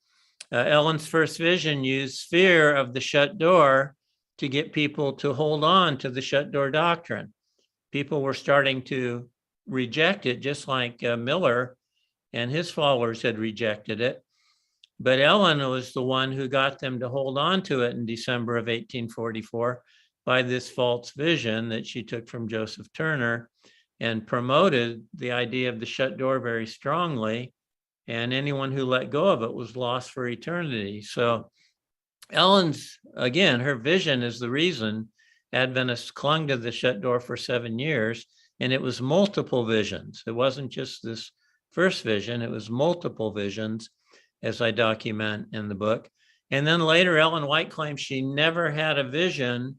Ellen's first vision used fear of the shut door to get people to hold on to the shut door doctrine. People were starting to reject it, just like Miller and his followers had rejected it. But Ellen was the one who got them to hold on to it in December of 1844 by this false vision that she took from Joseph Turner and promoted the idea of the shut door very strongly. And anyone who let go of it was lost for eternity. So Ellen's, again, her vision is the reason Adventists clung to the shut door for 7 years. And it was multiple visions. It wasn't just this first vision, it was multiple visions, as I document in the book. And then later, Ellen White claims she never had a vision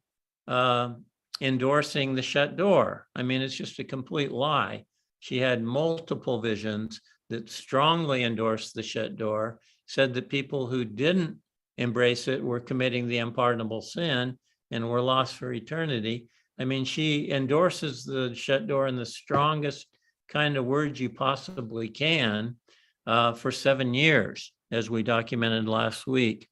endorsing the shut door. I mean, it's just a complete lie. She had multiple visions that strongly endorsed the shut door, said that people who didn't embrace it were committing the unpardonable sin and were lost for eternity. I mean, she endorses the shut door in the strongest kind of words you possibly can for 7 years, as we documented last week.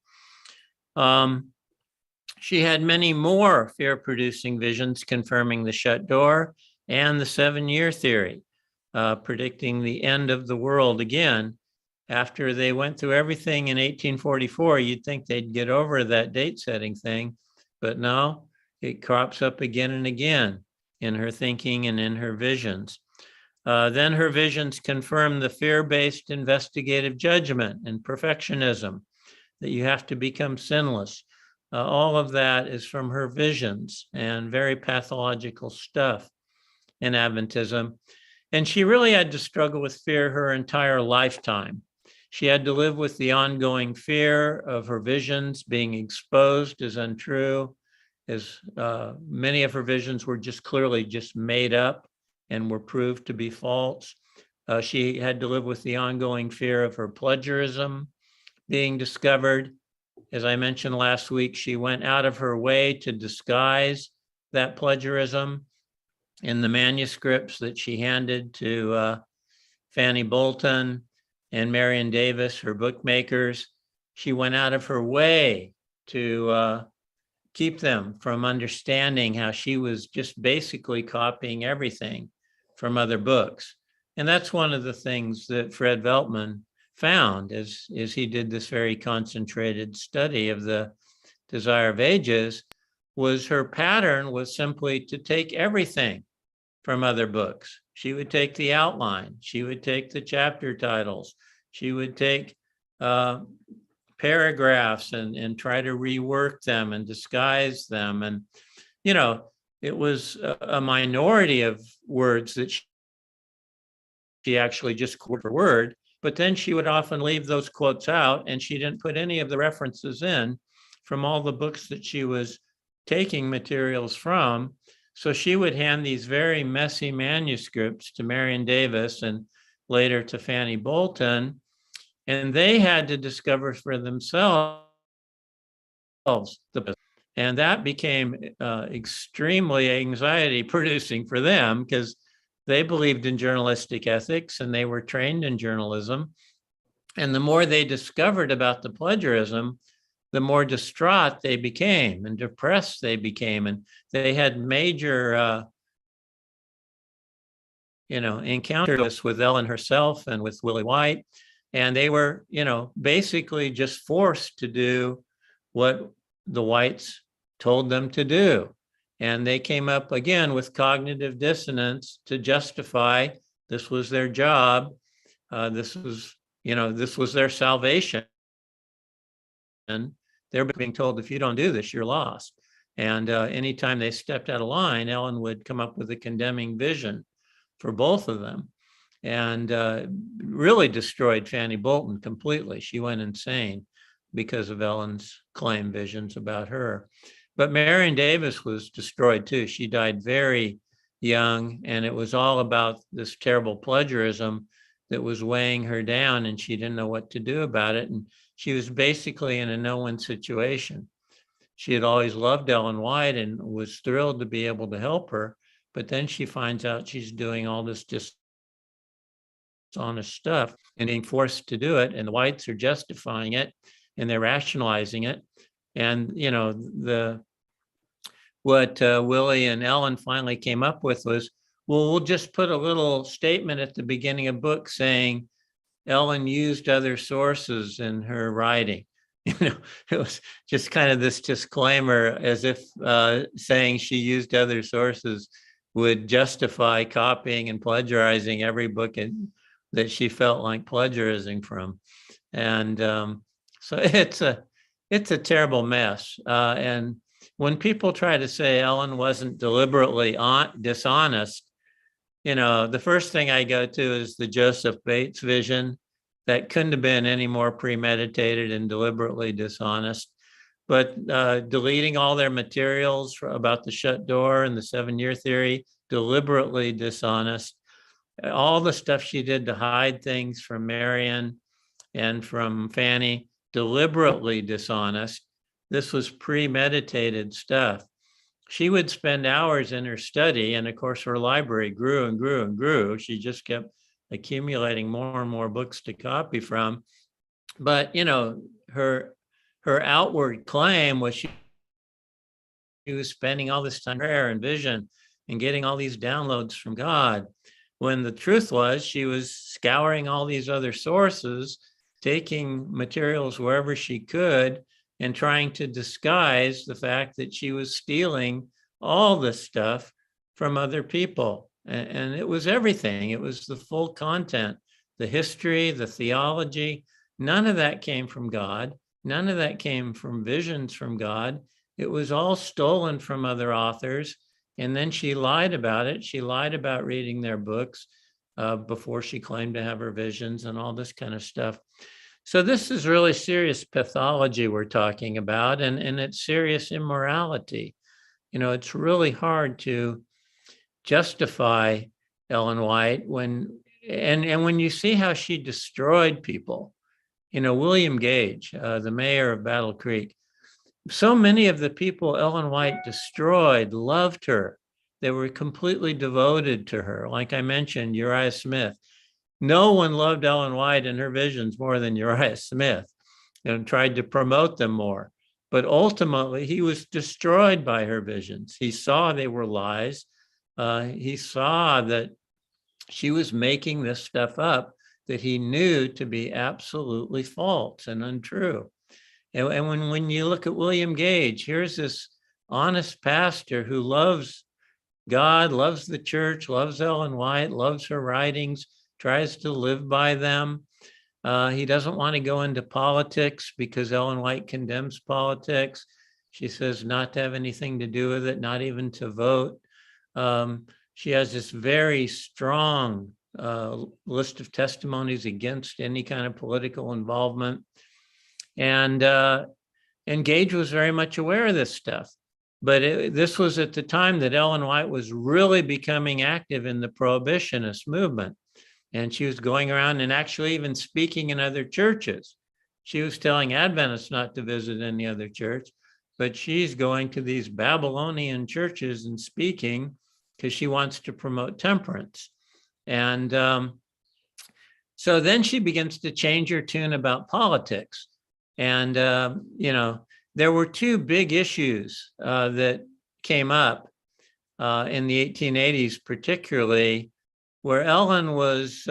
She had many more fear-producing visions confirming the shut door and the 7-year theory, predicting the end of the world again. After they went through everything in 1844, you'd think they'd get over that date-setting thing, but no, it crops up again and again in her thinking and in her visions. Then her visions confirm the fear-based investigative judgment and perfectionism, that you have to become sinless. all of that is from her visions and very pathological stuff in Adventism. And she really had to struggle with fear her entire lifetime. She had to live with the ongoing fear of her visions being exposed as untrue, as many of her visions were just clearly just made up and were proved to be false. She had to live with the ongoing fear of her plagiarism being discovered. As I mentioned last week, she went out of her way to disguise that plagiarism in the manuscripts that she handed to Fanny Bolton and Marion Davis, her bookmakers. She went out of her way to keep them from understanding how she was just basically copying everything from other books. And that's one of the things that Fred Veltman found as he did this very concentrated study of the Desire of Ages, was her pattern was simply to take everything from other books. She would take the outline, she would take the chapter titles, she would take paragraphs and try to rework them and disguise them. And, you know, it was a minority of words that she actually just quoted for word, but then she would often leave those quotes out, and she didn't put any of the references in from all the books that she was taking materials from. So she would hand these very messy manuscripts to Marion Davis and later to Fanny Bolton, and they had to discover for themselves. And that became extremely anxiety producing for them, because they believed in journalistic ethics and they were trained in journalism. And the more they discovered about the plagiarism, the more distraught they became and depressed they became. And they had major, encounters with Ellen herself and with Willie White. And they were, basically just forced to do what the Whites told them to do. And they came up again with cognitive dissonance to justify this was their job. This was their salvation. And they're being told, if you don't do this, you're lost. And anytime they stepped out of line, Ellen would come up with a condemning vision for both of them, and really destroyed Fanny Bolton completely. She went insane because of Ellen's claimed visions about her. But Marion Davis was destroyed too. She died very young, and it was all about this terrible plagiarism that was weighing her down, and she didn't know what to do about it. And she was basically in a no-win situation. She had always loved Ellen White and was thrilled to be able to help her, but then she finds out she's doing all this dishonest stuff and being forced to do it, and the Whites are justifying it and they're rationalizing it. And what Willie and Ellen finally came up with was, well, we'll just put a little statement at the beginning of book saying Ellen used other sources in her writing. It was just kind of this disclaimer, as if saying she used other sources would justify copying and plagiarizing every book that she felt like plagiarizing from. And so it's a terrible mess. And when people try to say Ellen wasn't deliberately dishonest, the first thing I go to is the Joseph Bates vision. That couldn't have been any more premeditated and deliberately dishonest. But deleting all their materials about the shut door and the 7-year theory, deliberately dishonest. All the stuff she did to hide things from Marion and from Fanny, deliberately dishonest. This was premeditated stuff. She would spend hours in her study, and of course her library grew and grew and grew. She just kept accumulating more and more books to copy from. But her outward claim was she was spending all this time in prayer and vision and getting all these downloads from God, when the truth was she was scouring all these other sources, taking materials wherever she could, and trying to disguise the fact that she was stealing all this stuff from other people. And it was everything. It was the full content, the history, the theology. None of that came from God. None of that came from visions from God. It was all stolen from other authors. And then she lied about it. She lied about reading their books before she claimed to have her visions and all this kind of stuff. So this is really serious pathology we're talking about, and it's serious immorality. You know, it's really hard to justify Ellen White when you see how she destroyed people. You know, William Gage, the mayor of Battle Creek, so many of the people Ellen White destroyed loved her. They were completely devoted to her. Like I mentioned, Uriah Smith. No one loved Ellen White and her visions more than Uriah Smith, and tried to promote them more. But ultimately, he was destroyed by her visions. He saw they were lies. He saw that she was making this stuff up that he knew to be absolutely false and untrue. And when you look at William Gage, here's this honest pastor who loves God, loves the church, loves Ellen White, loves her writings, tries to live by them. He doesn't want to go into politics because Ellen White condemns politics. She says not to have anything to do with it, not even to vote. She has this very strong list of testimonies against any kind of political involvement. And Gage was very much aware of this stuff. But this was at the time that Ellen White was really becoming active in the prohibitionist movement. And she was going around and actually even speaking in other churches. She was telling Adventists not to visit any other church, but she's going to these Babylonian churches and speaking because she wants to promote temperance. And so then she begins to change her tune about politics. And, you know, there were two big issues that came up in the 1880s, particularly, where Ellen was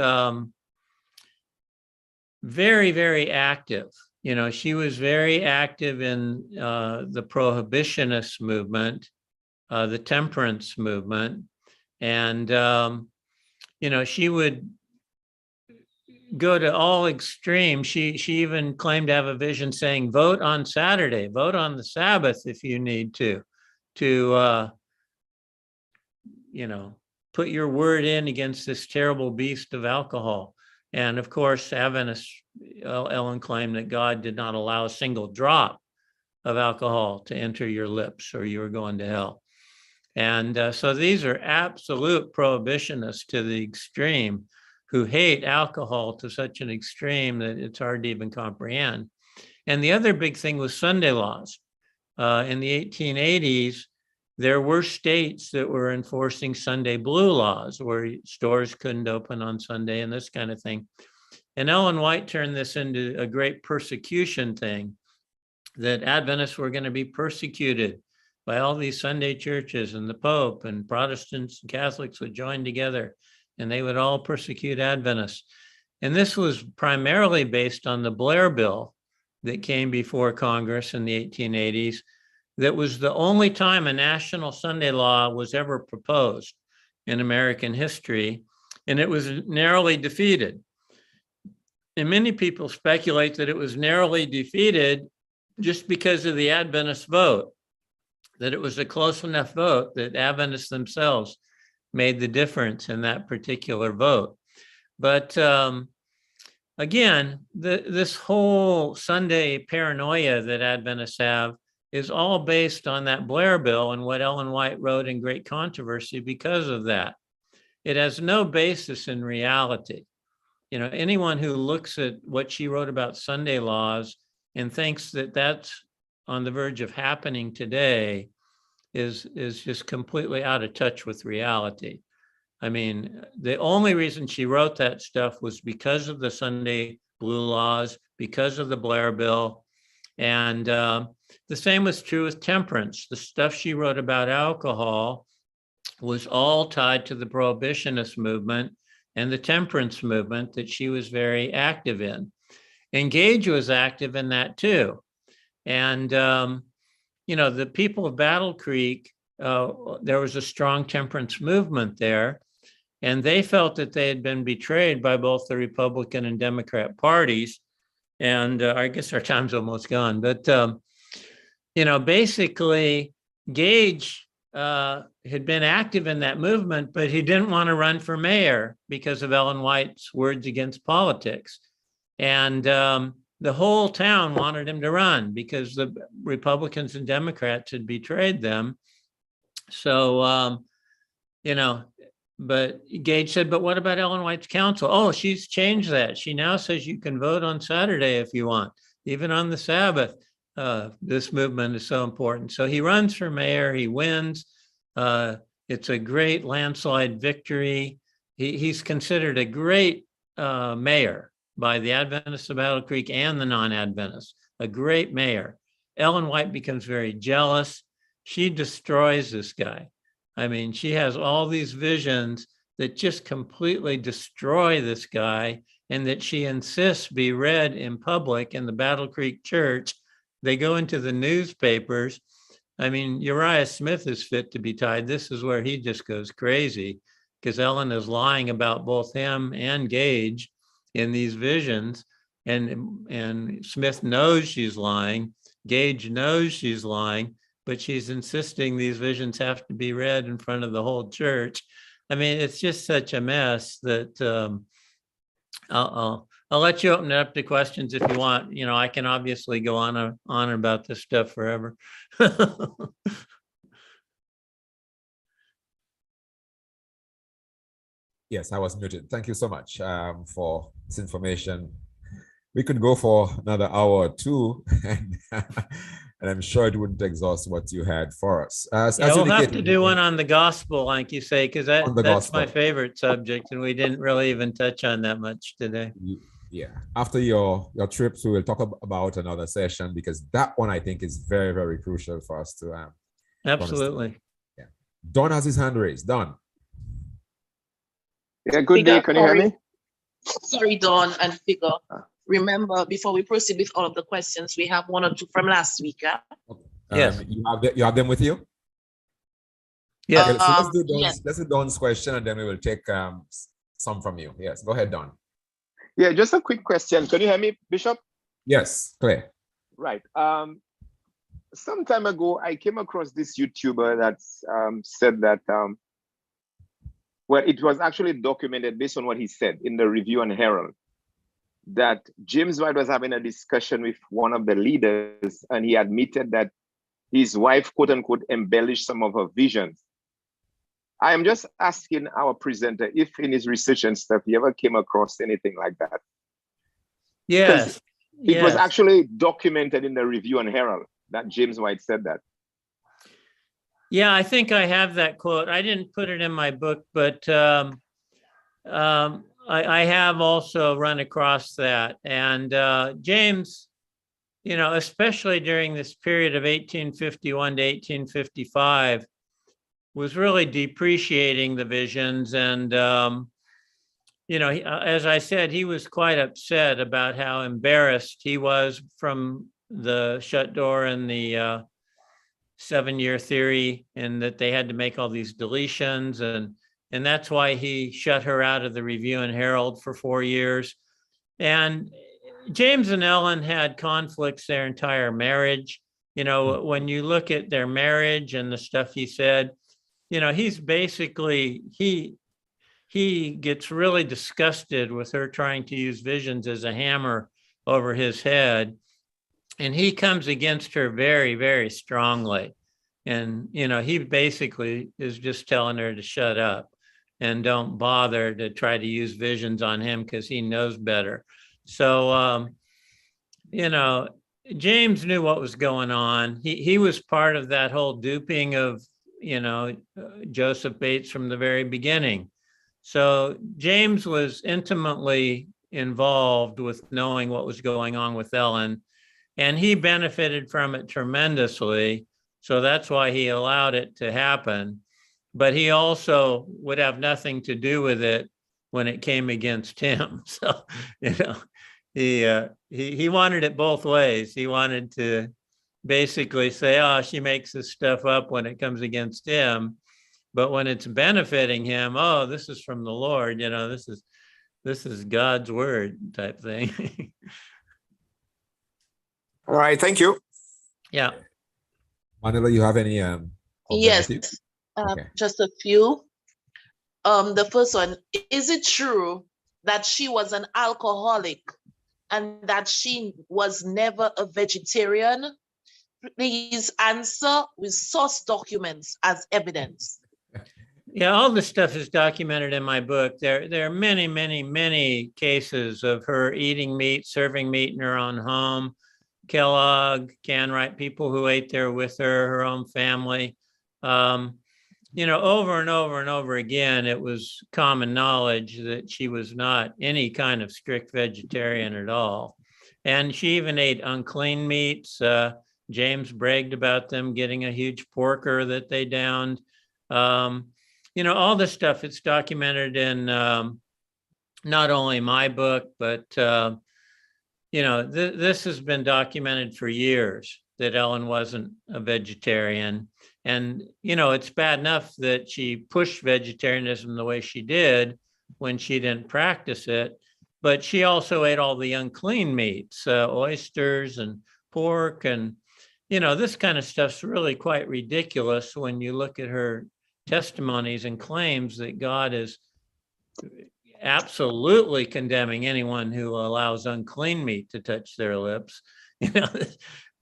very, very active. You know, she was very active in the prohibitionist movement, the temperance movement. And, you know, she would go to all extremes. She even claimed to have a vision saying, vote on Saturday, vote on the Sabbath if you need to you know, put your word in against this terrible beast of alcohol. And of course, Adventists, Ellen claimed that God did not allow a single drop of alcohol to enter your lips or you were going to hell. And so these are absolute prohibitionists to the extreme, who hate alcohol to such an extreme that it's hard to even comprehend. And the other big thing was Sunday laws. In the 1880s, there were states that were enforcing Sunday blue laws where stores couldn't open on Sunday and this kind of thing. And Ellen White turned this into a great persecution thing, that Adventists were going to be persecuted by all these Sunday churches, and the Pope and Protestants and Catholics would join together and they would all persecute Adventists. And this was primarily based on the Blair Bill that came before Congress in the 1880s. That was the only time a national Sunday law was ever proposed in American history, and it was narrowly defeated. And many people speculate that it was narrowly defeated just because of the Adventist vote, that it was a close enough vote that Adventists themselves made the difference in that particular vote. But again, this whole Sunday paranoia that Adventists have is all based on that Blair Bill and what Ellen White wrote in great controversy because of that. It has no basis in reality. You know, anyone who looks at what she wrote about Sunday laws and thinks that that's on the verge of happening today is just completely out of touch with reality. I mean, the only reason she wrote that stuff was because of the Sunday blue laws, because of the Blair Bill. And the same was true with temperance. The stuff she wrote about alcohol was all tied to the prohibitionist movement and the temperance movement that she was very active in. And Gage was active in that too. And, you know, the people of Battle Creek, there was a strong temperance movement there, and they felt that they had been betrayed by both the Republican and Democrat parties. And I guess our time's almost gone, but basically Gage had been active in that movement, but he didn't want to run for mayor because of Ellen White's words against politics. And the whole town wanted him to run because the Republicans and Democrats had betrayed them. So, but Gage said, but what about Ellen White's council? Oh, she's changed that. She now says you can vote on Saturday if you want, even on the Sabbath. This movement is so important. So he runs for mayor, he wins. It's a great landslide victory. He's considered a great mayor by the Adventists of Battle Creek and the non-Adventists, a great mayor. Ellen White becomes very jealous. She destroys this guy. I mean, she has all these visions that just completely destroy this guy, and that she insists be read in public in the Battle Creek Church. They go into the newspapers. I mean, Uriah Smith is fit to be tied. This is where he just goes crazy because Ellen is lying about both him and Gage in these visions. And Smith knows she's lying. Gage knows she's lying, but she's insisting these visions have to be read in front of the whole church. I mean, it's just such a mess that I'll let you open it up to questions if you want. I can obviously go on about this stuff forever. Yes, I was muted. Thank you so much for this information. We could go for another hour or two, and I'm sure it wouldn't exhaust what you had for us. We'll have to do one on the gospel, like you say, because that's gospel. My favorite subject, and we didn't really even touch on that much today. Yeah. After your trips, we will talk about another session, because that one I think is very, very crucial for us to absolutely. Yeah. Don has his hand raised. Don. Yeah, good day. Can you hear me? Sorry, Don and Figure. Remember, before we proceed with all of the questions, we have one or two from last week. Yes. You have them with you? Yeah. Okay, so let's do Don's question, and then we will take some from you. Yes, go ahead, Don. Yeah, just a quick question. Can you hear me, Bishop? Yes, clear. Right. Some time ago, I came across this YouTuber that said that, well, it was actually documented based on what he said in the Review and Herald, that James White was having a discussion with one of the leaders, and he admitted that his wife, quote unquote, embellished some of her visions. I am just asking our presenter if in his research and stuff, he ever came across anything like that. Yes. It was actually documented in the Review and Herald that James White said that. Yeah, I think I have that quote. I didn't put it in my book, but I have also run across that. And James, especially during this period of 1851 to 1855, was really depreciating the visions. And, as I said, he was quite upset about how embarrassed he was from the shut door and the 7-year theory, and that they had to make all these deletions. And that's why he shut her out of the Review and Herald for 4 years. And James and Ellen had conflicts their entire marriage. When you look at their marriage and the stuff he said, he's basically, he gets really disgusted with her trying to use visions as a hammer over his head. And he comes against her very, very strongly. And, he basically is just telling her to shut up and don't bother to try to use visions on him because he knows better. So, James knew what was going on. He was part of that whole duping of, Joseph Bates from the very beginning. So James was intimately involved with knowing what was going on with Ellen, and he benefited from it tremendously. So that's why he allowed it to happen. But he also would have nothing to do with it when it came against him. So, he wanted it both ways. He wanted to basically say, oh, she makes this stuff up when it comes against him. But when it's benefiting him, oh, this is from the Lord, this is God's word type thing. All right, thank you. Yeah. Manila, you have any Yes, alternative? Okay. just a few. The first one, is it true that she was an alcoholic and that she was never a vegetarian? Please answer with source documents as evidence. Yeah, all this stuff is documented in my book. There are many, many, many cases of her eating meat, serving meat in her own home. Kellogg, Canright, people who ate there with her, her own family. Over and over and over again, it was common knowledge that she was not any kind of strict vegetarian at all. And she even ate unclean meats. James bragged about them getting a huge porker that they downed. All this stuff, it's documented in not only my book, but, this has been documented for years that Ellen wasn't a vegetarian. And, it's bad enough that she pushed vegetarianism the way she did when she didn't practice it, but she also ate all the unclean meats, oysters and pork. And, this kind of stuff's really quite ridiculous when you look at her testimonies and claims that God is absolutely condemning anyone who allows unclean meat to touch their lips.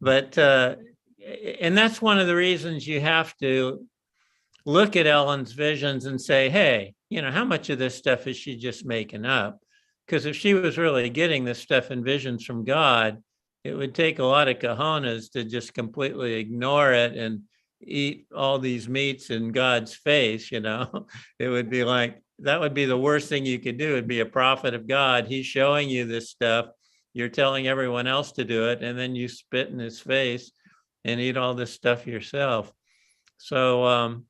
But and that's one of the reasons you have to look at Ellen's visions and say, hey, how much of this stuff is she just making up? Because if she was really getting this stuff in visions from God, it would take a lot of cojones to just completely ignore it and eat all these meats in God's face. It would be like, that would be the worst thing you could do. It'd be a prophet of God. He's showing you this stuff. You're telling everyone else to do it. And then you spit in his face and eat all this stuff yourself. So,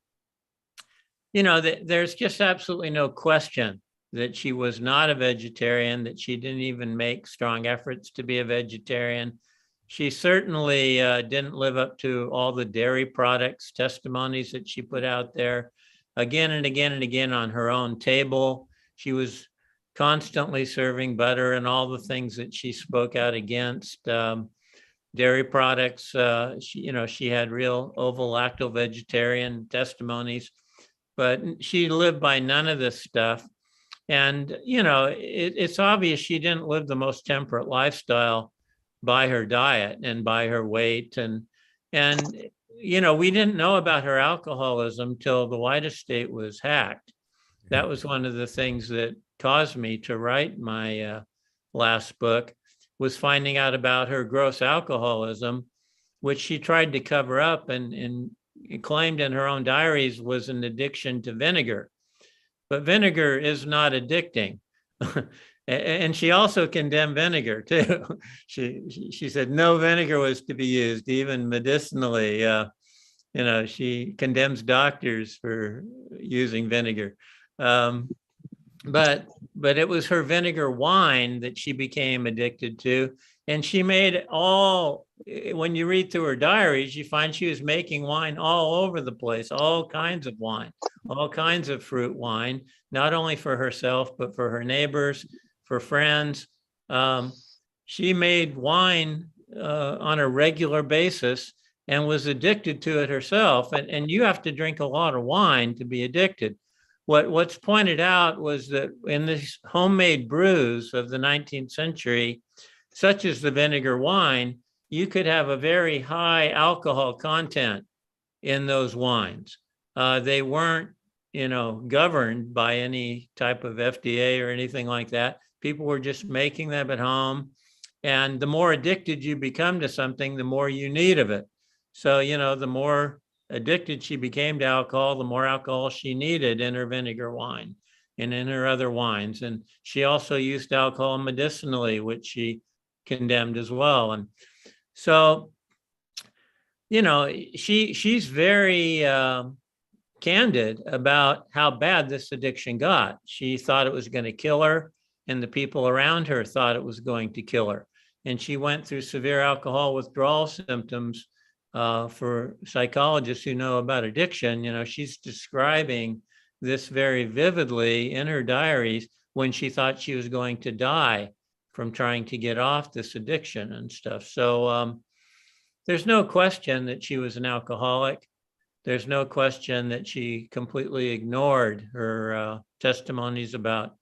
there's just absolutely no question that she was not a vegetarian, that she didn't even make strong efforts to be a vegetarian. She certainly didn't live up to all the dairy products testimonies that she put out there again and again and again on her own table. She was constantly serving butter and all the things that she spoke out against. Dairy products, she had real ovo-lacto vegetarian testimonies, but she lived by none of this stuff. And, it's obvious she didn't live the most temperate lifestyle by her diet and by her weight. And we didn't know about her alcoholism till the White Estate was hacked. That was one of the things that caused me to write my last book, was finding out about her gross alcoholism, which she tried to cover up and claimed in her own diaries was an addiction to vinegar. But vinegar is not addicting. And she also condemned vinegar too. She said no vinegar was to be used, even medicinally. She condemns doctors for using vinegar. But it was her vinegar wine that she became addicted to. And she made when you read through her diaries, you find she was making wine all over the place, all kinds of wine, all kinds of fruit wine, not only for herself, but for her neighbors, for friends. She made wine on a regular basis and was addicted to it herself. And you have to drink a lot of wine to be addicted. What's pointed out was that in these homemade brews of the 19th century, such as the vinegar wine, you could have a very high alcohol content in those wines. They weren't, governed by any type of FDA or anything like that. People were just making them at home. And the more addicted you become to something, the more you need of it. So, the more addicted she became to alcohol, the more alcohol she needed in her vinegar wine and in her other wines. And she also used alcohol medicinally, which she condemned as well. And so, she's very candid about how bad this addiction got. She thought it was going to kill her, and the people around her thought it was going to kill her. And she went through severe alcohol withdrawal symptoms. For psychologists who know about addiction, she's describing this very vividly in her diaries when she thought she was going to die from trying to get off this addiction and stuff. So, there's no question that she was an alcoholic. There's no question that she completely ignored her testimonies about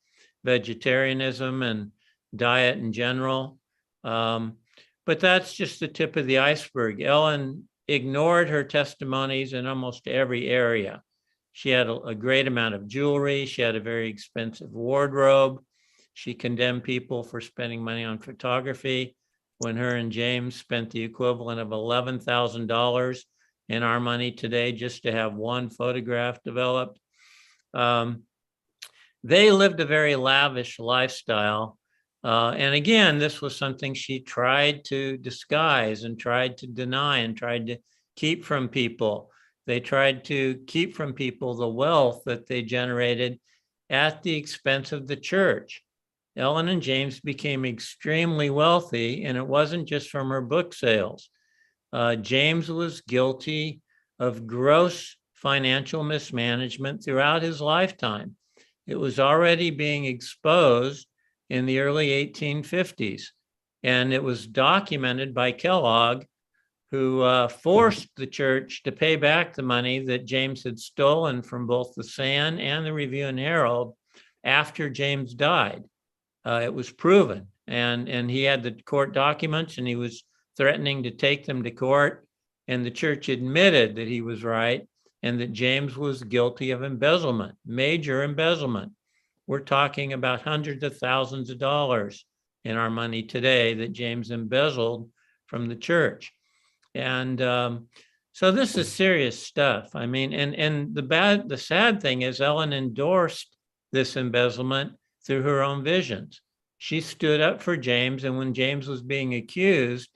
vegetarianism and diet in general. But that's just the tip of the iceberg. Ellen ignored her testimonies in almost every area. She had a great amount of jewelry. She had a very expensive wardrobe. She condemned people for spending money on photography when her and James spent the equivalent of $11,000 in our money today just to have one photograph developed. They lived a very lavish lifestyle. And again, this was something she tried to disguise and tried to deny and tried to keep from people. They tried to keep from people the wealth that they generated at the expense of the church. Ellen and James became extremely wealthy, and it wasn't just from her book sales. James was guilty of gross financial mismanagement throughout his lifetime. It was already being exposed in the early 1850s, and it was documented by Kellogg, who forced the church to pay back the money that James had stolen from both the San and the Review and Herald after James died. It was proven, and he had the court documents, and he was threatening to take them to court, and the church admitted that he was right and that James was guilty of embezzlement, major embezzlement. We're talking about hundreds of thousands of dollars in our money today that James embezzled from the church. And so this is serious stuff. I mean, and the sad thing is Ellen endorsed this embezzlement through her own visions. She stood up for James, and when James was being accused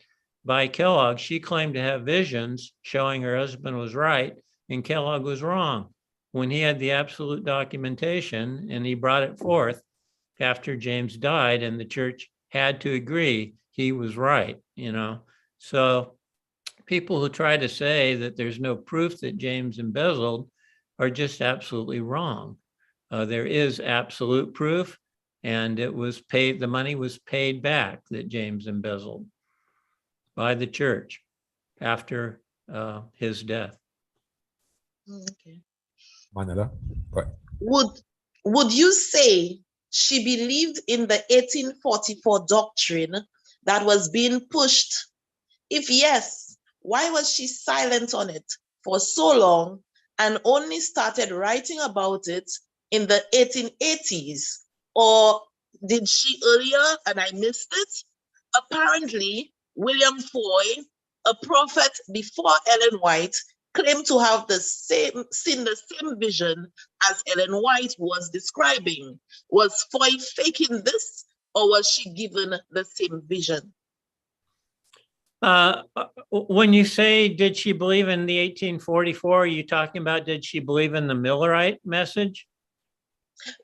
by Kellogg, she claimed to have visions showing her husband was right and Kellogg was wrong, when he had the absolute documentation, and he brought it forth after James died, and the church had to agree he was right, you know. So people who try to say that there's no proof that James embezzled are just absolutely wrong. There is absolute proof, and it was paid, the money was paid back that James embezzled by the church after his death. Okay. Manila, go ahead. Would you say she believed in the 1844 doctrine that was being pushed? If yes, why was she silent on it for so long and only started writing about it in the 1880s? Or did she earlier and I missed it? Apparently, William Foy, a prophet before Ellen White, claimed to have seen the same vision as Ellen White was describing. Was Foy faking this, or was she given the same vision? When you say, did she believe in the 1844, are you talking about, did she believe in the Millerite message?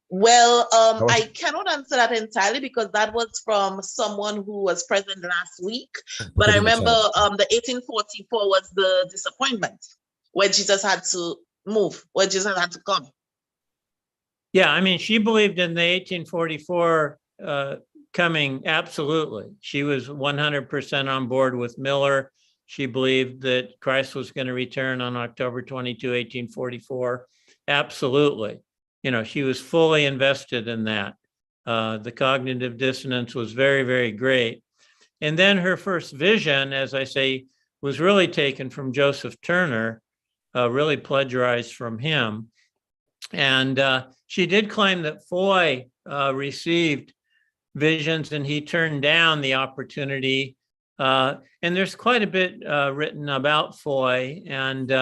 Well, I cannot answer that entirely because that was from someone who was present last week. But I remember the 1844 was the disappointment where Jesus had to move, where Jesus had to come. Yeah, I mean, she believed in the 1844 coming, absolutely. She was 100% on board with Miller. She believed that Christ was going to return on October 22, 1844. Absolutely. You know, she was fully invested in that. The cognitive dissonance was very, very great. And then her first vision, as I say, was really taken from Joseph Turner, really plagiarized from him. And she did claim that Foy received visions and he turned down the opportunity. And there's quite a bit written about Foy. And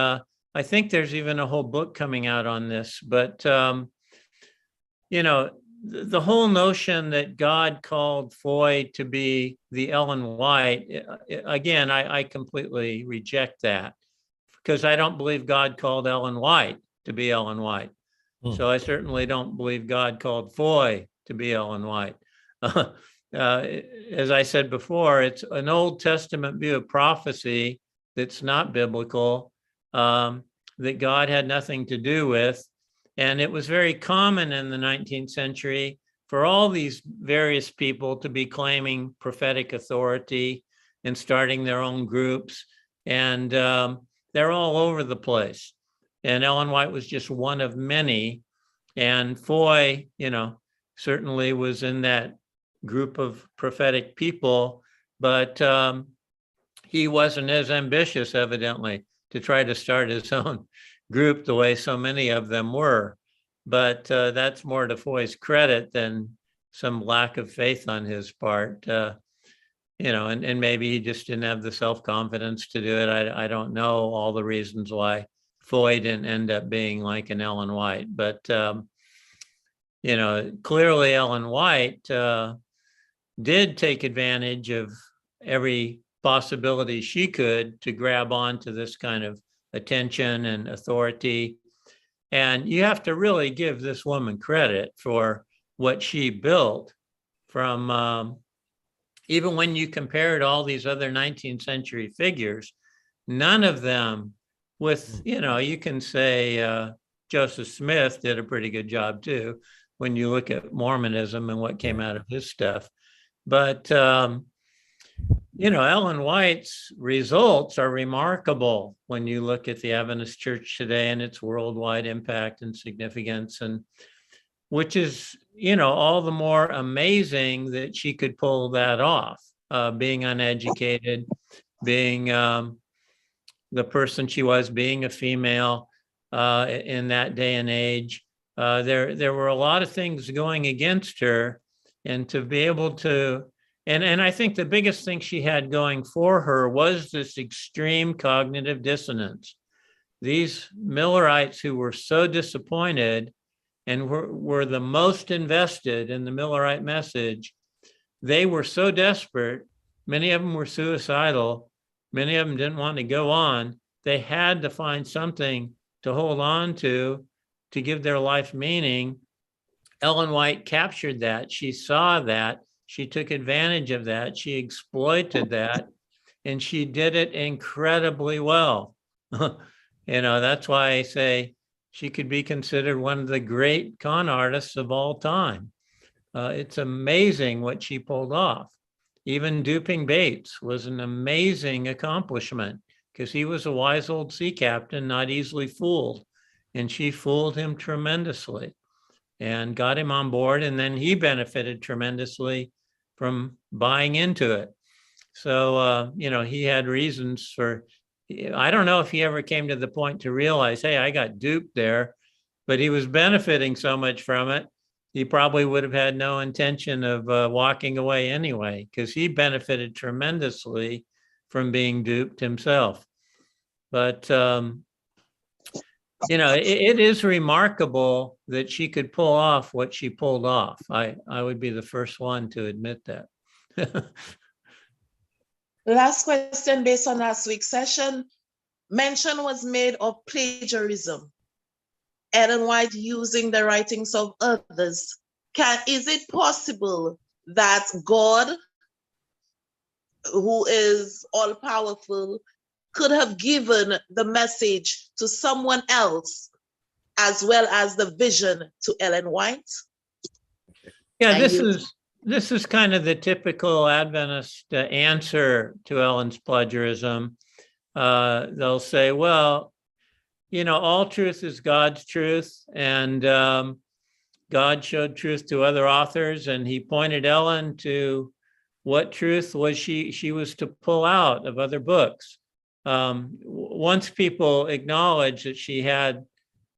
I think there's even a whole book coming out on this. But, you know, the whole notion that God called Foy to be the Ellen White, again, I completely reject that because I don't believe God called Ellen White to be Ellen White. So I certainly don't believe God called Foy to be Ellen White. As I said before, it's an Old Testament view of prophecy that's not biblical, that God had nothing to do with. And it was very common in the 19th century for all these various people to be claiming prophetic authority and starting their own groups And they're all over the place. And Ellen White was just one of many. And Foy, certainly was in that group of prophetic people, but he wasn't as ambitious, evidently, to try to start his own group the way so many of them were. But that's more to Foy's credit than some lack of faith on his part. And maybe he just didn't have the self-confidence to do it. I don't know all the reasons why Foy didn't end up being like an Ellen White, but clearly Ellen White did take advantage of every possibility she could to grab onto this kind of attention and authority. And you have to really give this woman credit for what she built from, even when you compared all these other 19th century figures, none of them with, you can say Joseph Smith did a pretty good job too, when you look at Mormonism and what came out of his stuff. But, Ellen White's results are remarkable when you look at the Adventist Church today and its worldwide impact and significance, and which is, all the more amazing that she could pull that off, being uneducated, being the person she was, being a female in that day and age. There were a lot of things going against her, and to be able to, and I think the biggest thing she had going for her was this extreme cognitive dissonance. These Millerites who were so disappointed and were the most invested in the Millerite message, they were so desperate. Many of them were suicidal. Many of them didn't want to go on. They had to find something to hold on to give their life meaning. Ellen White captured that. She saw that. She took advantage of that. She exploited that, and she did it incredibly well. That's why I say she could be considered one of the great con artists of all time. It's amazing what she pulled off. Even duping Bates was an amazing accomplishment, because he was a wise old sea captain, not easily fooled. And she fooled him tremendously and got him on board. And then he benefited tremendously from buying into it. So, he had reasons for, I don't know if he ever came to the point to realize, hey, I got duped there, but he was benefiting so much from it. He probably would have had no intention of walking away anyway, because he benefited tremendously from being duped himself. But, it is remarkable that she could pull off what she pulled off. I would be the first one to admit that. Last question based on last week's session. Mention was made of plagiarism. Ellen White using the writings of others. Is it possible that God, who is all powerful, could have given the message to someone else as well as the vision to Ellen White? Yeah, this is kind of the typical Adventist answer to Ellen's plagiarism. They'll say, well, all truth is God's truth, and God showed truth to other authors, and he pointed Ellen to what truth was she was to pull out of other books. Once people acknowledge that she had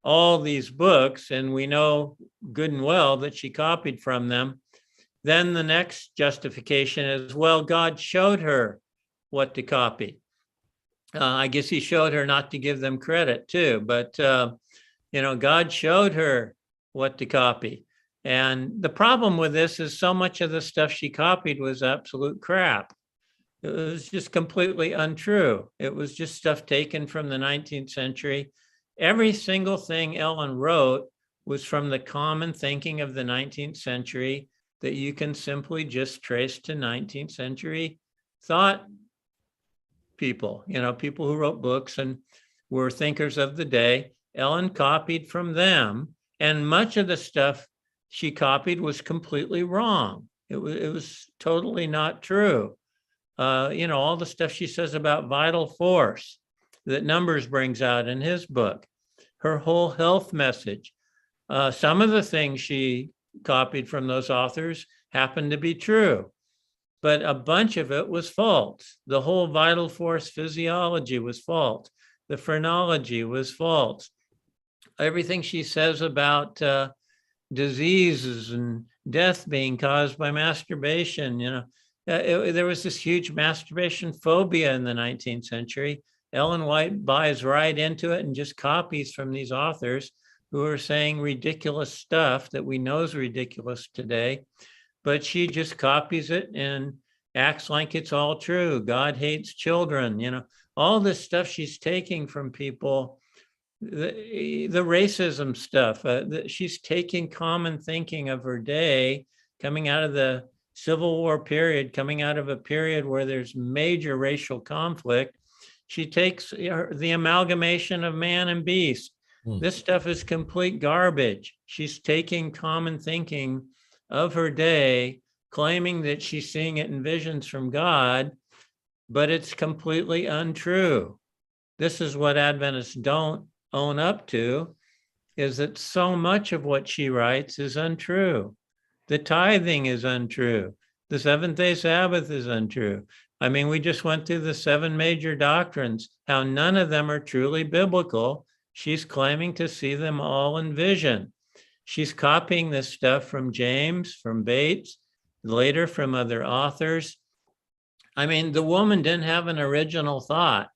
all these books, and we know good and well that she copied from them, then the next justification is, well, God showed her what to copy. I guess he showed her not to give them credit too, but God showed her what to copy. And the problem with this is so much of the stuff she copied was absolute crap. It was just completely untrue. It was just stuff taken from the 19th century. Every single thing Ellen wrote was from the common thinking of the 19th century that you can simply just trace to 19th century thought people, people who wrote books and were thinkers of the day. Ellen copied from them, and much of the stuff she copied was completely wrong. It was totally not true. all the stuff she says about vital force that Numbers brings out in his book, her whole health message. Some of the things she copied from those authors happened to be true, but a bunch of it was false. The whole vital force physiology was false. The phrenology was false. Everything she says about diseases and death being caused by masturbation, there was this huge masturbation phobia in the 19th century. Ellen White buys right into it and just copies from these authors who are saying ridiculous stuff that we know is ridiculous today, but she just copies it and acts like it's all true. God hates children, all this stuff she's taking from people, the racism stuff. She's taking common thinking of her day, coming out of the Civil War period, coming out of a period where there's major racial conflict. She takes the amalgamation of man and beast. This stuff is complete garbage. She's taking common thinking of her day, claiming that she's seeing it in visions from God, but it's completely untrue. This is what Adventists don't own up to, is that so much of what she writes is untrue. The tithing is untrue. The Seventh-day Sabbath is untrue. I mean, we just went through the 7 major doctrines, how none of them are truly biblical. She's claiming to see them all in vision. She's copying this stuff from James, from Bates, later from other authors. I mean, the woman didn't have an original thought.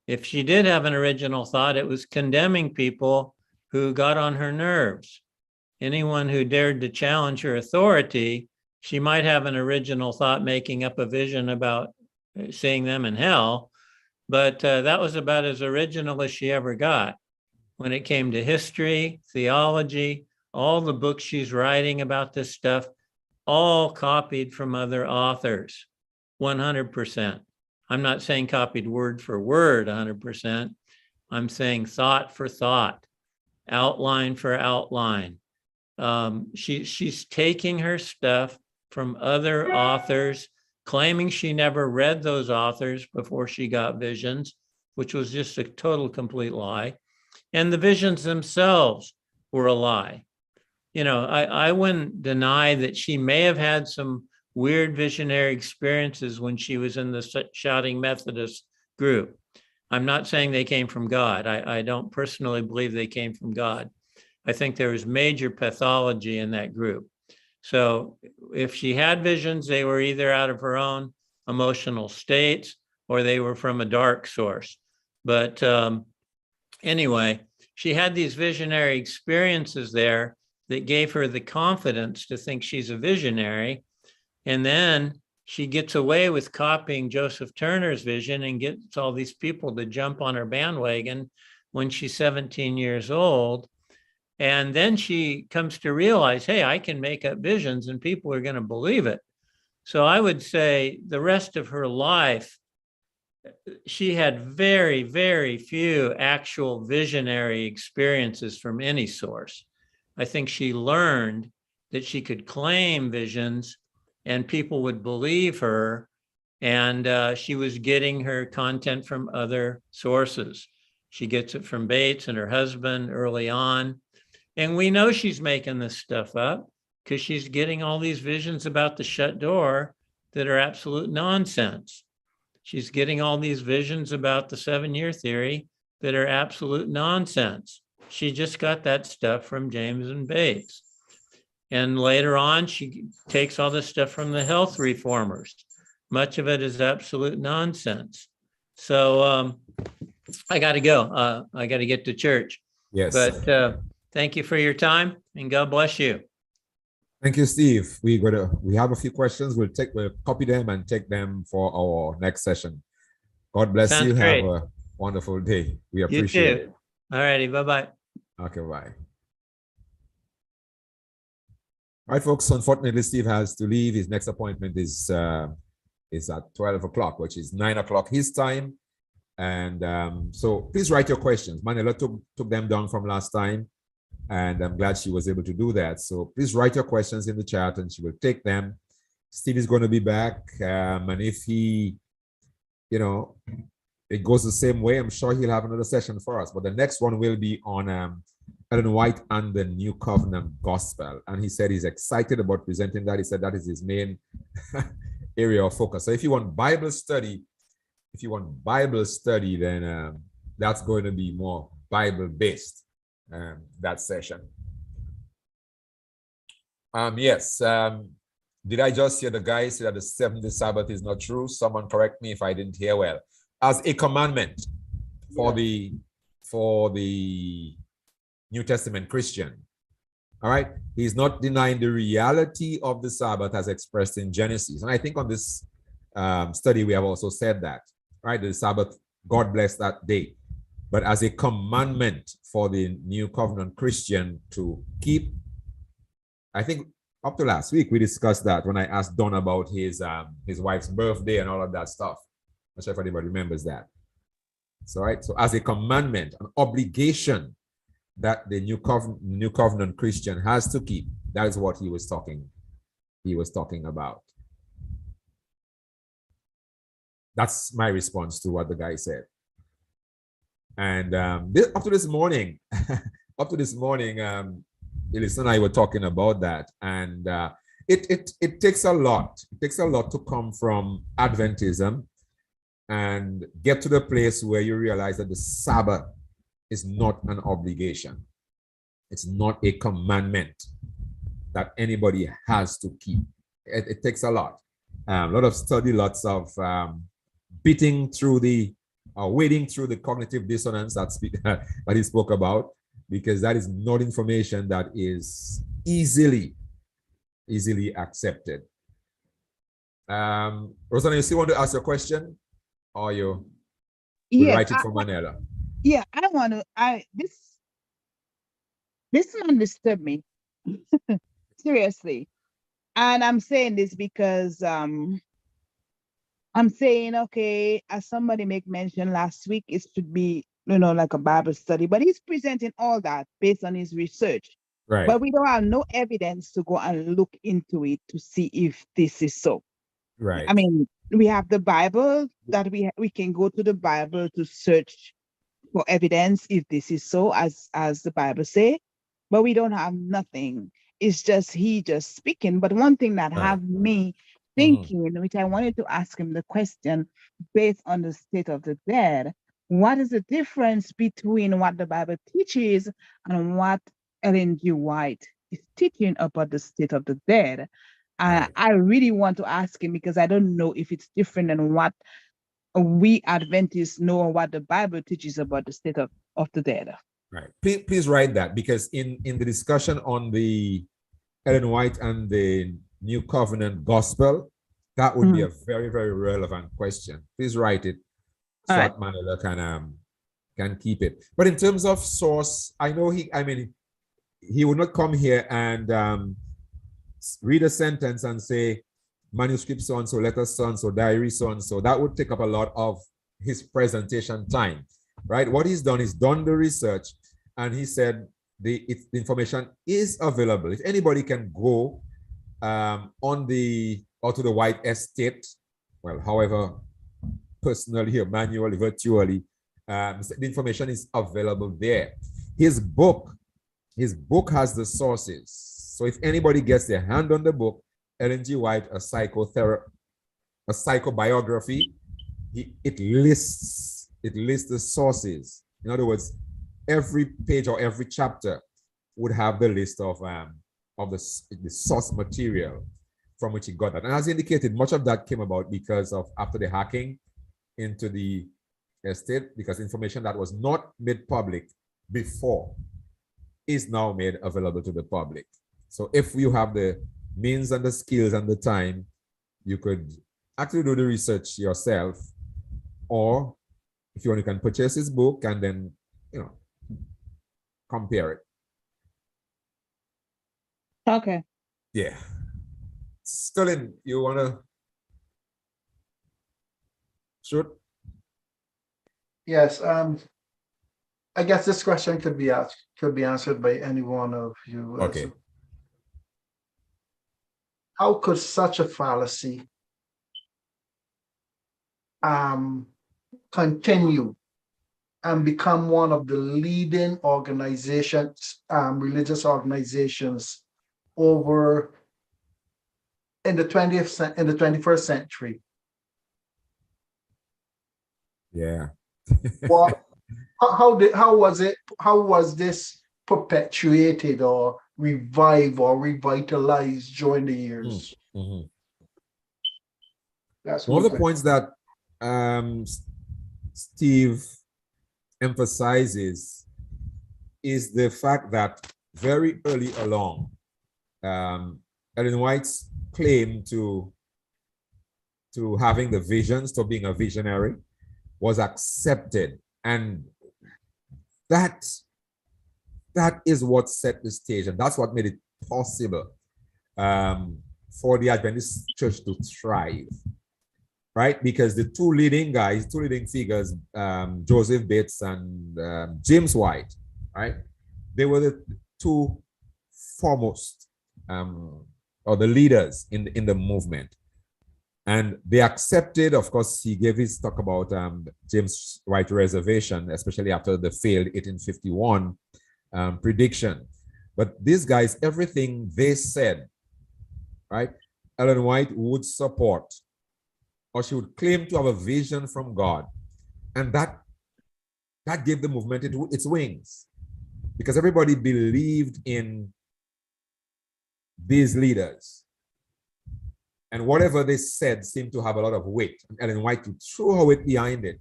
If she did have an original thought, it was condemning people who got on her nerves. Anyone who dared to challenge her authority, she might have an original thought, making up a vision about seeing them in hell, but that was about as original as she ever got. When it came to history, theology, all the books she's writing about this stuff, all copied from other authors, 100%. I'm not saying copied word for word 100%. I'm saying thought for thought, outline for outline. She's taking her stuff from other authors, claiming she never read those authors before she got visions, which was just a total, complete lie. And the visions themselves were a lie. I wouldn't deny that she may have had some weird visionary experiences when she was in the Shouting Methodist group. I'm not saying they came from God. I don't personally believe they came from God. I think there was major pathology in that group. So if she had visions, they were either out of her own emotional states or they were from a dark source. But anyway, she had these visionary experiences there that gave her the confidence to think she's a visionary. And then she gets away with copying Joseph Turner's vision and gets all these people to jump on her bandwagon when she's 17 years old. And then she comes to realize, hey, I can make up visions and people are going to believe it. So I would say the rest of her life, she had very, very few actual visionary experiences from any source. I think she learned that she could claim visions and people would believe her, and she was getting her content from other sources. She gets it from Bates and her husband early on. And we know she's making this stuff up because she's getting all these visions about the shut door that are absolute nonsense. She's getting all these visions about the 7-year theory that are absolute nonsense. She just got that stuff from James and Bates. And later on, she takes all this stuff from the health reformers. Much of it is absolute nonsense. So I got to go. I got to get to church. Yes. But thank you for your time and God bless you. Thank you, Steve. We have a few questions. We'll copy them and take them for our next session. God bless Sounds you. great. Have a wonderful day. We You appreciate too. it. All righty. Bye-bye. Okay, bye. All right, folks. Unfortunately, Steve has to leave. His next appointment is at 12 o'clock, which is 9 o'clock his time. And so please write your questions. Manila took them down from last time, and I'm glad she was able to do that. So please write your questions in the chat and she will take them. Steve is going to be back. And if he, it goes the same way, I'm sure he'll have another session for us. But the next one will be on Ellen White and the New Covenant Gospel. And he said he's excited about presenting that. He said that is his main area of focus. So if you want Bible study, then that's going to be more Bible-based, that session. Yes. Did I just hear the guy say that the seventh Sabbath is not true? Someone correct me if I didn't hear well. As a commandment for the New Testament Christian. All right. He's not denying the reality of the Sabbath as expressed in Genesis. And I think on this study, we have also said that, right? The Sabbath, God bless that day. But as a commandment for the New Covenant Christian to keep, I think up to last week, we discussed that when I asked Don about his wife's birthday and all of that stuff. I'm not sure if anybody remembers that. So, right. So as a commandment, an obligation that the New Covenant Christian has to keep, that is what he was talking about. That's my response to what the guy said. And up to this morning, Elisa and I were talking about that, and it takes a lot. It takes a lot to come from Adventism and get to the place where you realize that the Sabbath is not an obligation. It's not a commandment that anybody has to keep. It takes a lot. A lot of study, lots of wading through the cognitive dissonance that he spoke about, because that is not information that is easily accepted. Rosanna, you still want to ask your question, or you write it for Manela? Yeah, I want to. This man disturbed me seriously, and I'm saying this because I'm saying, okay, as somebody make mention last week, it should be like a Bible study, but he's presenting all that based on his research. Right. But we don't have no evidence to go and look into it to see if this is so. Right. I mean, we have the Bible that we can go to the Bible to search for evidence if this is so, as the Bible say, but we don't have nothing. It's just he just speaking. But one thing that have me thinking, which I wanted to ask him the question based on the state of the dead, what is the difference between what the Bible teaches and what Ellen G. White is teaching about the state of the dead? I really want to ask him, because I don't know if it's different than what we Adventists know what the Bible teaches about the state of the dead. Right. Please write that, because in the discussion on the Ellen White and the New Covenant Gospel, that would be a very, very relevant question. Please write it so that Manila can keep it. But in terms of source, I know he would not come here and read a sentence and say, manuscript so-and-so, letter so-and-so, diary so-and-so. That would take up a lot of his presentation time, right? What he's done is done the research, and he said the information is available. If anybody can go to the White Estate, well, however, personally or manually, virtually, the information is available there. His book has the sources. So if anybody gets their hand on the book, Ellen G. White, a psychobiography, it lists the sources. In other words, every page or every chapter would have the list of the source material from which he got that. And as indicated, much of that came about because of after the hacking into the estate, because information that was not made public before is now made available to the public. So if you have the means and the skills and the time, you could actually do the research yourself, or if you want, you can purchase his book and then compare it. Okay. Yeah. Sterling, you wanna shoot? Yes. I guess this question could be answered by any one of you. Okay. how could such a fallacy continue and become one of the leading organizations, religious organizations over in the 21st century? Yeah. What, how was this perpetuated or revived or revitalized during the years? Mhm. That's One of the my- points that Steve emphasizes is the fact that very early along, Ellen White's claim to having the visions, to being a visionary, was accepted, and that is what set the stage, and that's what made it possible for the Adventist Church to thrive, right? Because the two leading figures, Joseph Bates and James White, right? They were the two foremost or the leaders in the movement. And they accepted, of course, he gave his talk about James White reservation, especially after the failed 1851 prediction. But these guys, everything they said, right, Ellen White would support, or she would claim to have a vision from God. And that gave the movement its wings, because everybody believed in these leaders. And whatever they said seemed to have a lot of weight. And Ellen White threw her weight behind it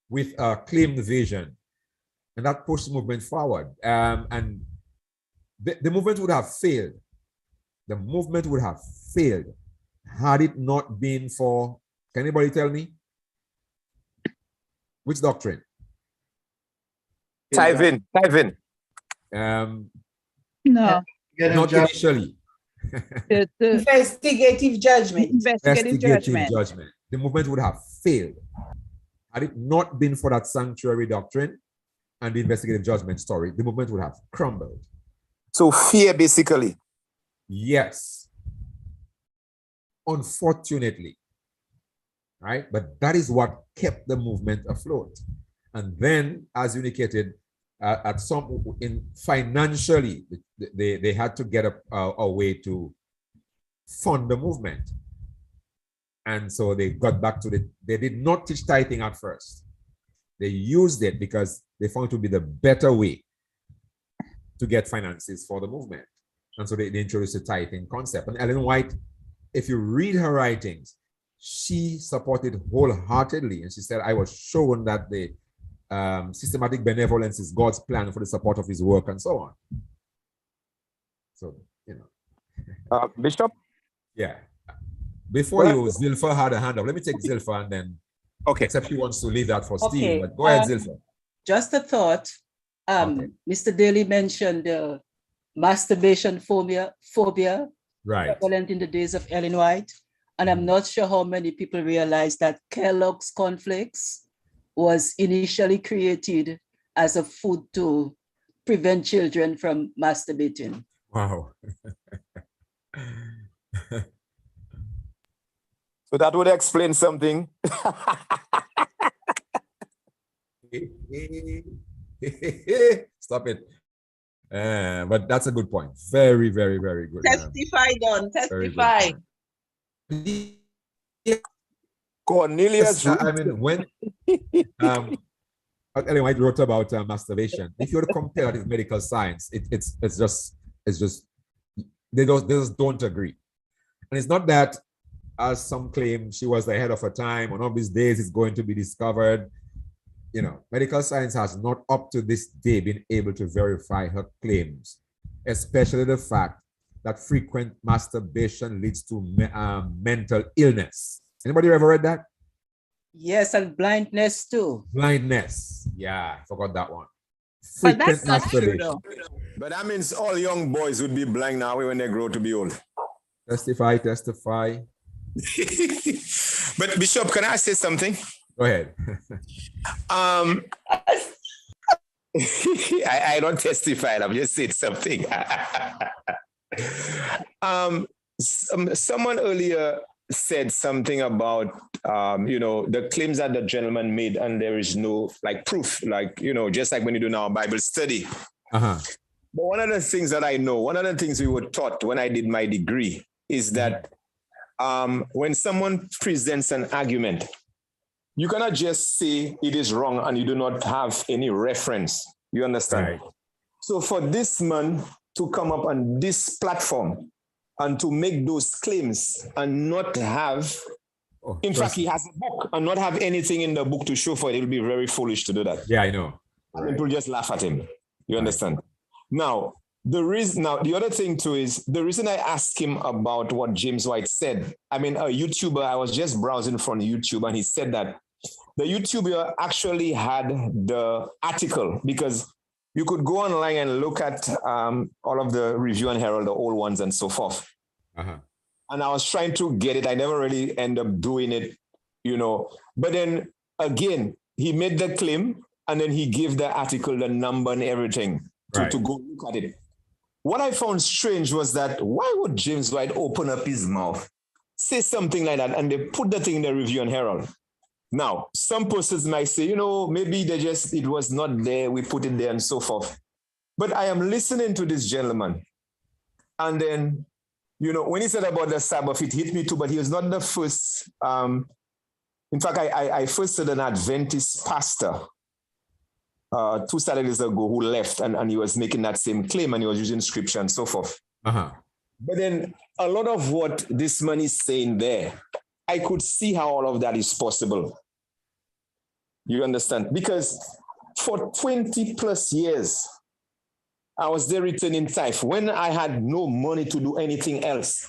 with a claimed vision. And that pushed the movement forward. And the movement would have failed. The movement would have failed had it not been for, can anybody tell me? Which doctrine? Tithing. No, Not initially. the Investigative judgment. investigative judgment. The movement would have failed had it not been for that sanctuary doctrine and the investigative judgment story. The movement would have crumbled. So fear, basically. Yes. Unfortunately. Right? But that is what kept the movement afloat. And then, as you indicated, financially, they had to get a way to fund the movement. And so they got back to they did not teach tithing at first. They used it because they found it to be the better way to get finances for the movement. And so they introduced the tithing concept. And Ellen White, if you read her writings, she supported wholeheartedly. And she said, I was shown that the systematic benevolence is God's plan for the support of his work and so on. So, you know. Bishop? Yeah. Before you, Zilpha had a hand up. Let me take Zilpha and then, okay. Except she wants to leave that for Okay, Steve. But go ahead, Zilpha. Just a thought. Okay. Mr. Daly mentioned masturbation phobia Right. prevalent in the days of Ellen White. And I'm not sure how many people realize that Kellogg's cornflakes was initially created as a food to prevent children from masturbating. Wow. So that would explain something. Stop it. But that's a good point. Very, very, very good. Testify, Don. Very good Testify. point. Cornelius. Yes, I mean, when Ellen White wrote about masturbation, if you were to compare it with medical science, it's just they just don't agree. And it's not that, as some claim, she was ahead of her time. One of these days it's going to be discovered. You know, medical science has not up to this day been able to verify her claims, especially the fact that frequent masturbation leads to mental illness. Anybody ever read that? Yes, and blindness too. Blindness. Yeah, I forgot that one. But that's Frequent not true, masturbation. though. But that means all young boys would be blind now when they grow to be old. Testify. But Bishop, can I say something? Go ahead. I don't testify. I'm just saying something. Someone earlier said something about the claims that the gentleman made, and there is no like proof, like just like when you do now Bible study. Uh-huh. But one of the things that I know, one of the things we were taught when I did my degree is that when someone presents an argument, you cannot just say it is wrong and you do not have any reference. You understand? Right. So for this man to come up on this platform and to make those claims and not have, in fact, he has a book and not have anything in the book to show for it, it will be very foolish to do that. Yeah, I know. And people just laugh at him. You understand? Now, the other thing too is the reason I asked him about what James White said. I mean, a YouTuber, I was just browsing from YouTube and he said that the YouTuber actually had the article because you could go online and look at all of the Review and Herald, the old ones and so forth. Uh-huh. And I was trying to get it. I never really end up doing it, But then again, he made the claim and then he gave the article, the number and everything to go look at it. What I found strange was that why would James White open up his mouth, say something like that, and they put the thing in the Review and Herald? Now, some persons might say, maybe it was not there, we put it there and so forth. But I am listening to this gentleman. And then, when he said about the Sabbath, it hit me too, but he was not the first. In fact, I first said an Adventist pastor 2 Saturdays ago who left and he was making that same claim and he was using scripture and so forth. Uh-huh. But then a lot of what this man is saying there, I could see how all of that is possible. You understand? Because for 20 plus years, I was there returning tithe when I had no money to do anything else.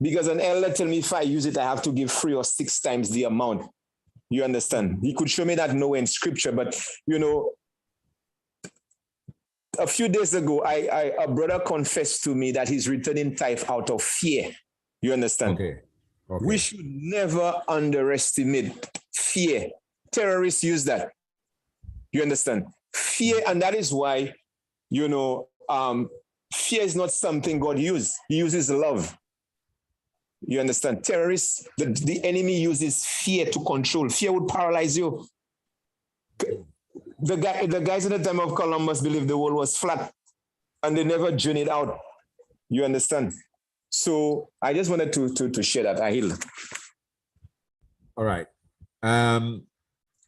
Because an elder told me if I use it, I have to give 3 or 6 times the amount. You understand? He could show me that nowhere in scripture, but a few days ago, a brother confessed to me that he's returning tithe out of fear. You understand? Okay. We should never underestimate fear. Terrorists use that. You understand? Fear, and that is why, fear is not something God uses. He uses love. You understand? Terrorists, the enemy uses fear to control. Fear would paralyze you. The guys in the time of Columbus believed the world was flat and they never journeyed out. You understand? So I just wanted to share that. I heal. All right.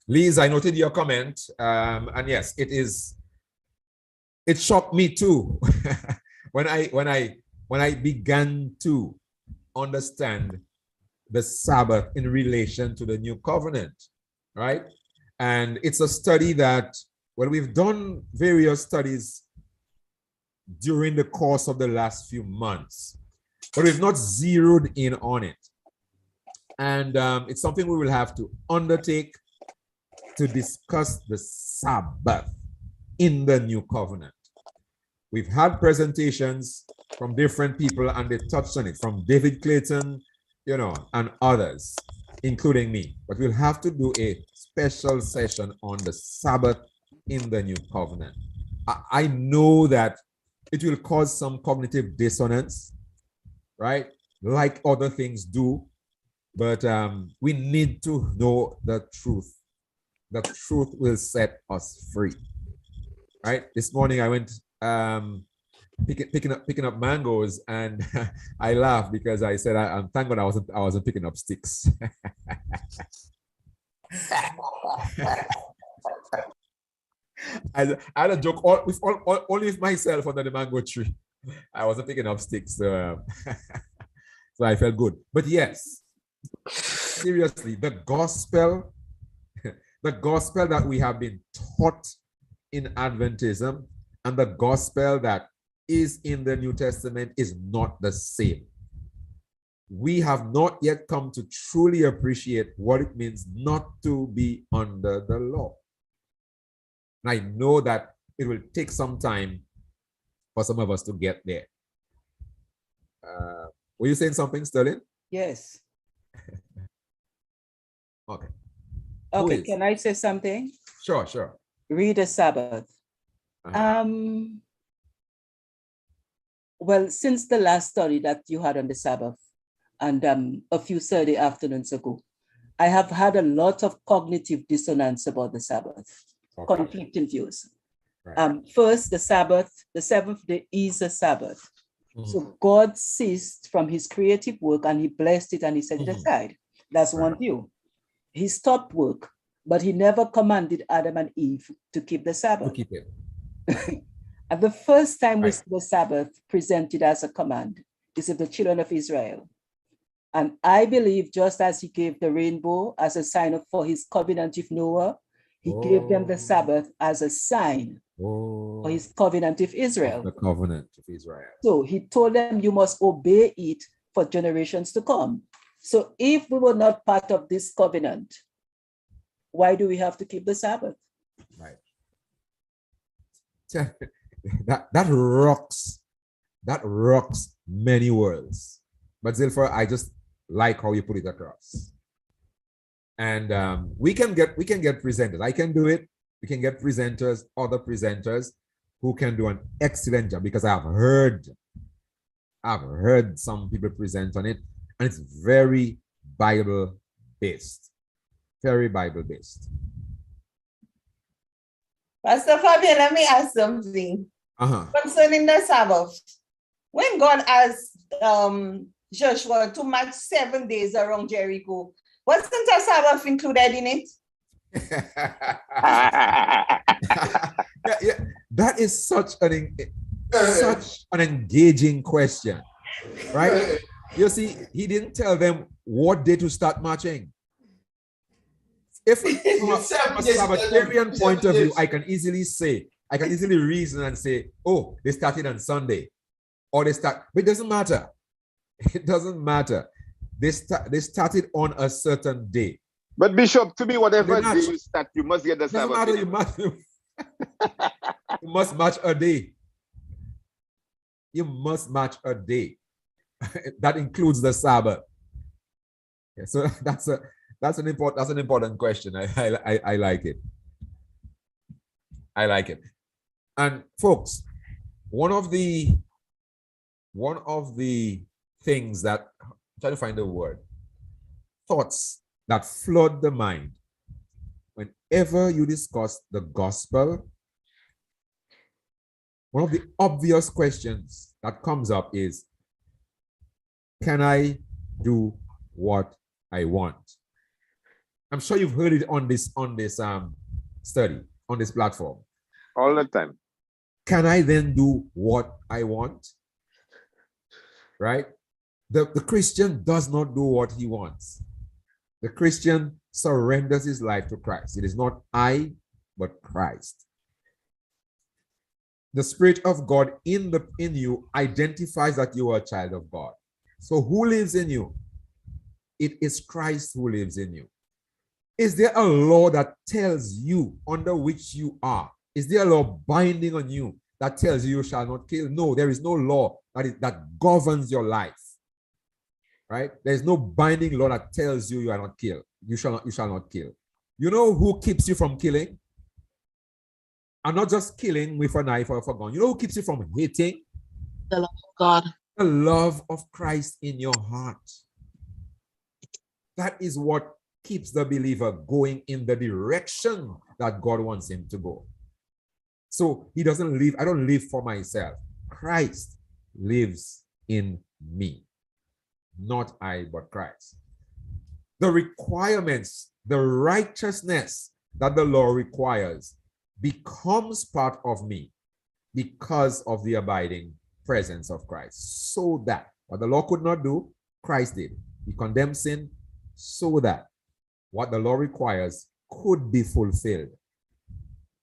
Liz, I noted your comment. And yes, it shocked me too. when I began to understand the Sabbath in relation to the new covenant, right? And it's a study that, we've done various studies during the course of the last few months, but we've not zeroed in on it. And it's something we will have to undertake to discuss the Sabbath in the new covenant. We've had presentations from different people and they touched on it, from David Clayton, and others, including me. But we'll have to do a special session on the Sabbath in the new covenant. I know that it will cause some cognitive dissonance, right? Like other things do, but we need to know the truth. The truth will set us free, right? This morning I went picking up mangoes, and I laughed because I said, I'm thank God I wasn't picking up sticks. I had a joke only with myself under the mango tree. I wasn't picking up sticks, so I felt good. But yes, seriously, the gospel that we have been taught in Adventism and the gospel that is in the New Testament is not the same. We have not yet come to truly appreciate what it means not to be under the law. And I know that it will take some time for some of us to get there. Were you saying something, Sterling? Yes. Okay. Okay, can I say something? Sure. Read the Sabbath. Uh-huh. Well, since the last study that you had on the Sabbath and a few Saturday afternoons ago, I have had a lot of cognitive dissonance about the Sabbath, conflicting views. Right. First, the Sabbath, the seventh day is a Sabbath. So God ceased from his creative work and he blessed it and he set it aside. That's one view. He stopped work, but he never commanded Adam and Eve to keep the Sabbath. To keep it. And the first time we see the Sabbath presented as a command is of the children of Israel. And I believe just as he gave the rainbow as a sign for his covenant with Noah, he gave them the Sabbath as a sign for his covenant with Israel. The covenant of Israel. So he told them, you must obey it for generations to come. So if we were not part of this covenant, why do we have to keep the Sabbath? Right. That rocks many worlds. But Zilpha, I just like how you put it across. And we can get presenters. I can do it. We can get presenters, other presenters who can do an excellent job, because I've heard some people present on it, and it's very Bible based. Very Bible based. Pastor Fabian, let me ask something. Concerning the Sabbath. When God asked Joshua to march 7 days around Jericho, wasn't a Sabbath included in it? That is such an engaging question, right? You see, he didn't tell them what day to start marching. If from a Sabbatarian point of view, I can easily reason and say, oh, they started on Sunday, or but it doesn't matter. It doesn't matter. They started on a certain day. But Bishop, to me, whatever day you start, you must get the Sabbath. Matter, you must match a day. You must match a day. That includes the Sabbath. Yeah, so that's an important question. I like it. I like it. And folks, one of the things that I'm trying to find a word, thoughts that flood the mind whenever you discuss the gospel, one of the obvious questions that comes up is, can I do what I want? I'm sure you've heard it on this study, on this platform. All the time. Can I then do what I want? Right? The Christian does not do what he wants. The Christian surrenders his life to Christ. It is not I, but Christ. The Spirit of God in you identifies that you are a child of God. So who lives in you? It is Christ who lives in you. Is there a law that tells you under which you are? Is there a law binding on you that tells you shall not kill? No, there is no law that governs your life. Right? There is no binding law that tells you are not kill. You shall not kill. You know who keeps you from killing? And not just killing with a knife or a gun. You know who keeps you from hating? The love of God. The love of Christ in your heart. That is what keeps the believer going in the direction that God wants him to go. So he doesn't live, I don't live for myself. Christ lives in me. Not I, but Christ. The requirements, the righteousness that the law requires becomes part of me because of the abiding presence of Christ. So that what the law could not do, Christ did. He condemned sin so that what the law requires could be fulfilled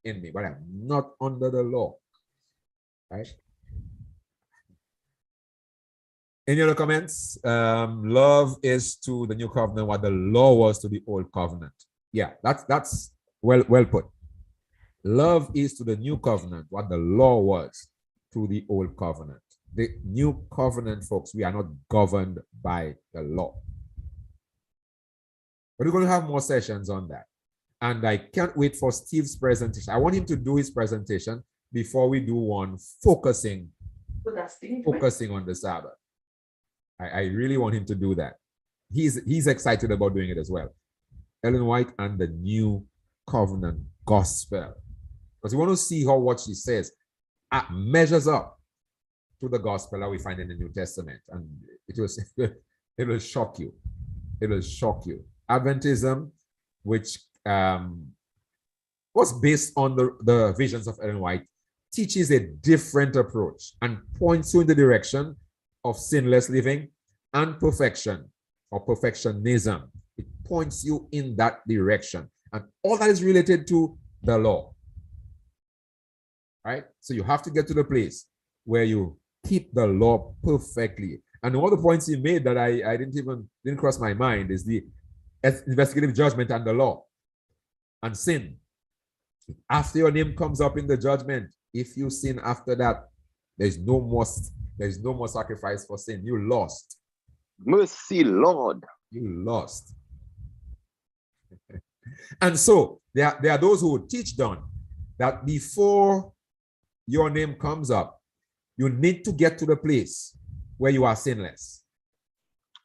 in me, but I'm not under the law. Right? Any other comments? Love is to the new covenant what the law was to the old covenant. Yeah, that's well put. Love is to the new covenant what the law was to the old covenant. The new covenant, folks, we are not governed by the law. But we're going to have more sessions on that. And I can't wait for Steve's presentation. I want him to do his presentation before we do one focusing focusing on the Sabbath. I really want him to do that. He's excited about doing it as well. Ellen White and the New Covenant Gospel. Because you want to see how what she says measures up to the gospel that we find in the New Testament. And it will shock you. It will shock you. Adventism, which was based on the visions of Ellen White, teaches a different approach and points you in the direction of sinless living and perfection, or perfectionism. It points you in that direction. And all that is related to the law. Right? So you have to get to the place where you keep the law perfectly. And one of the points he made that I didn't cross my mind is the investigative judgment and the law and sin. After your name comes up in the judgment, if you sin after that, there's no more sacrifice for sin. You lost. Mercy, Lord. You lost. And so there are those who teach, Don, that before your name comes up, you need to get to the place where you are sinless.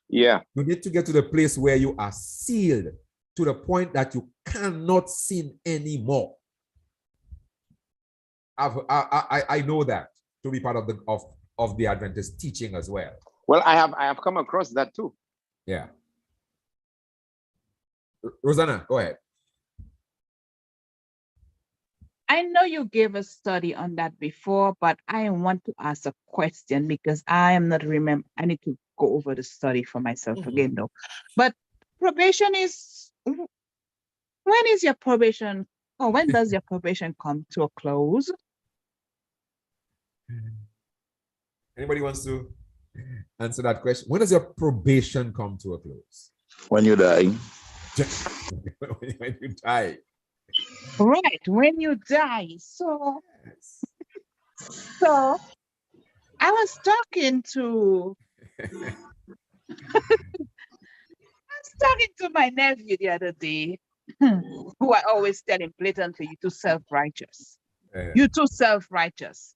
Yeah. You need to get to the place where you are sealed to the point that you cannot sin anymore. I know that to be part of the Adventist teaching as well. Well, I have come across that too. Yeah. Rosanna, go ahead. I know you gave a study on that before, but I want to ask a question because I am not remember. I need to go over the study for myself again, though. But probation is, when is your probation, or when does your probation come to a close? Anybody wants to answer that question? When does your probation come to a close? When you die. When you die. Right, when you die. So I was talking to my nephew the other day, who I always tell him blatantly, "You too self-righteous. You too self-righteous."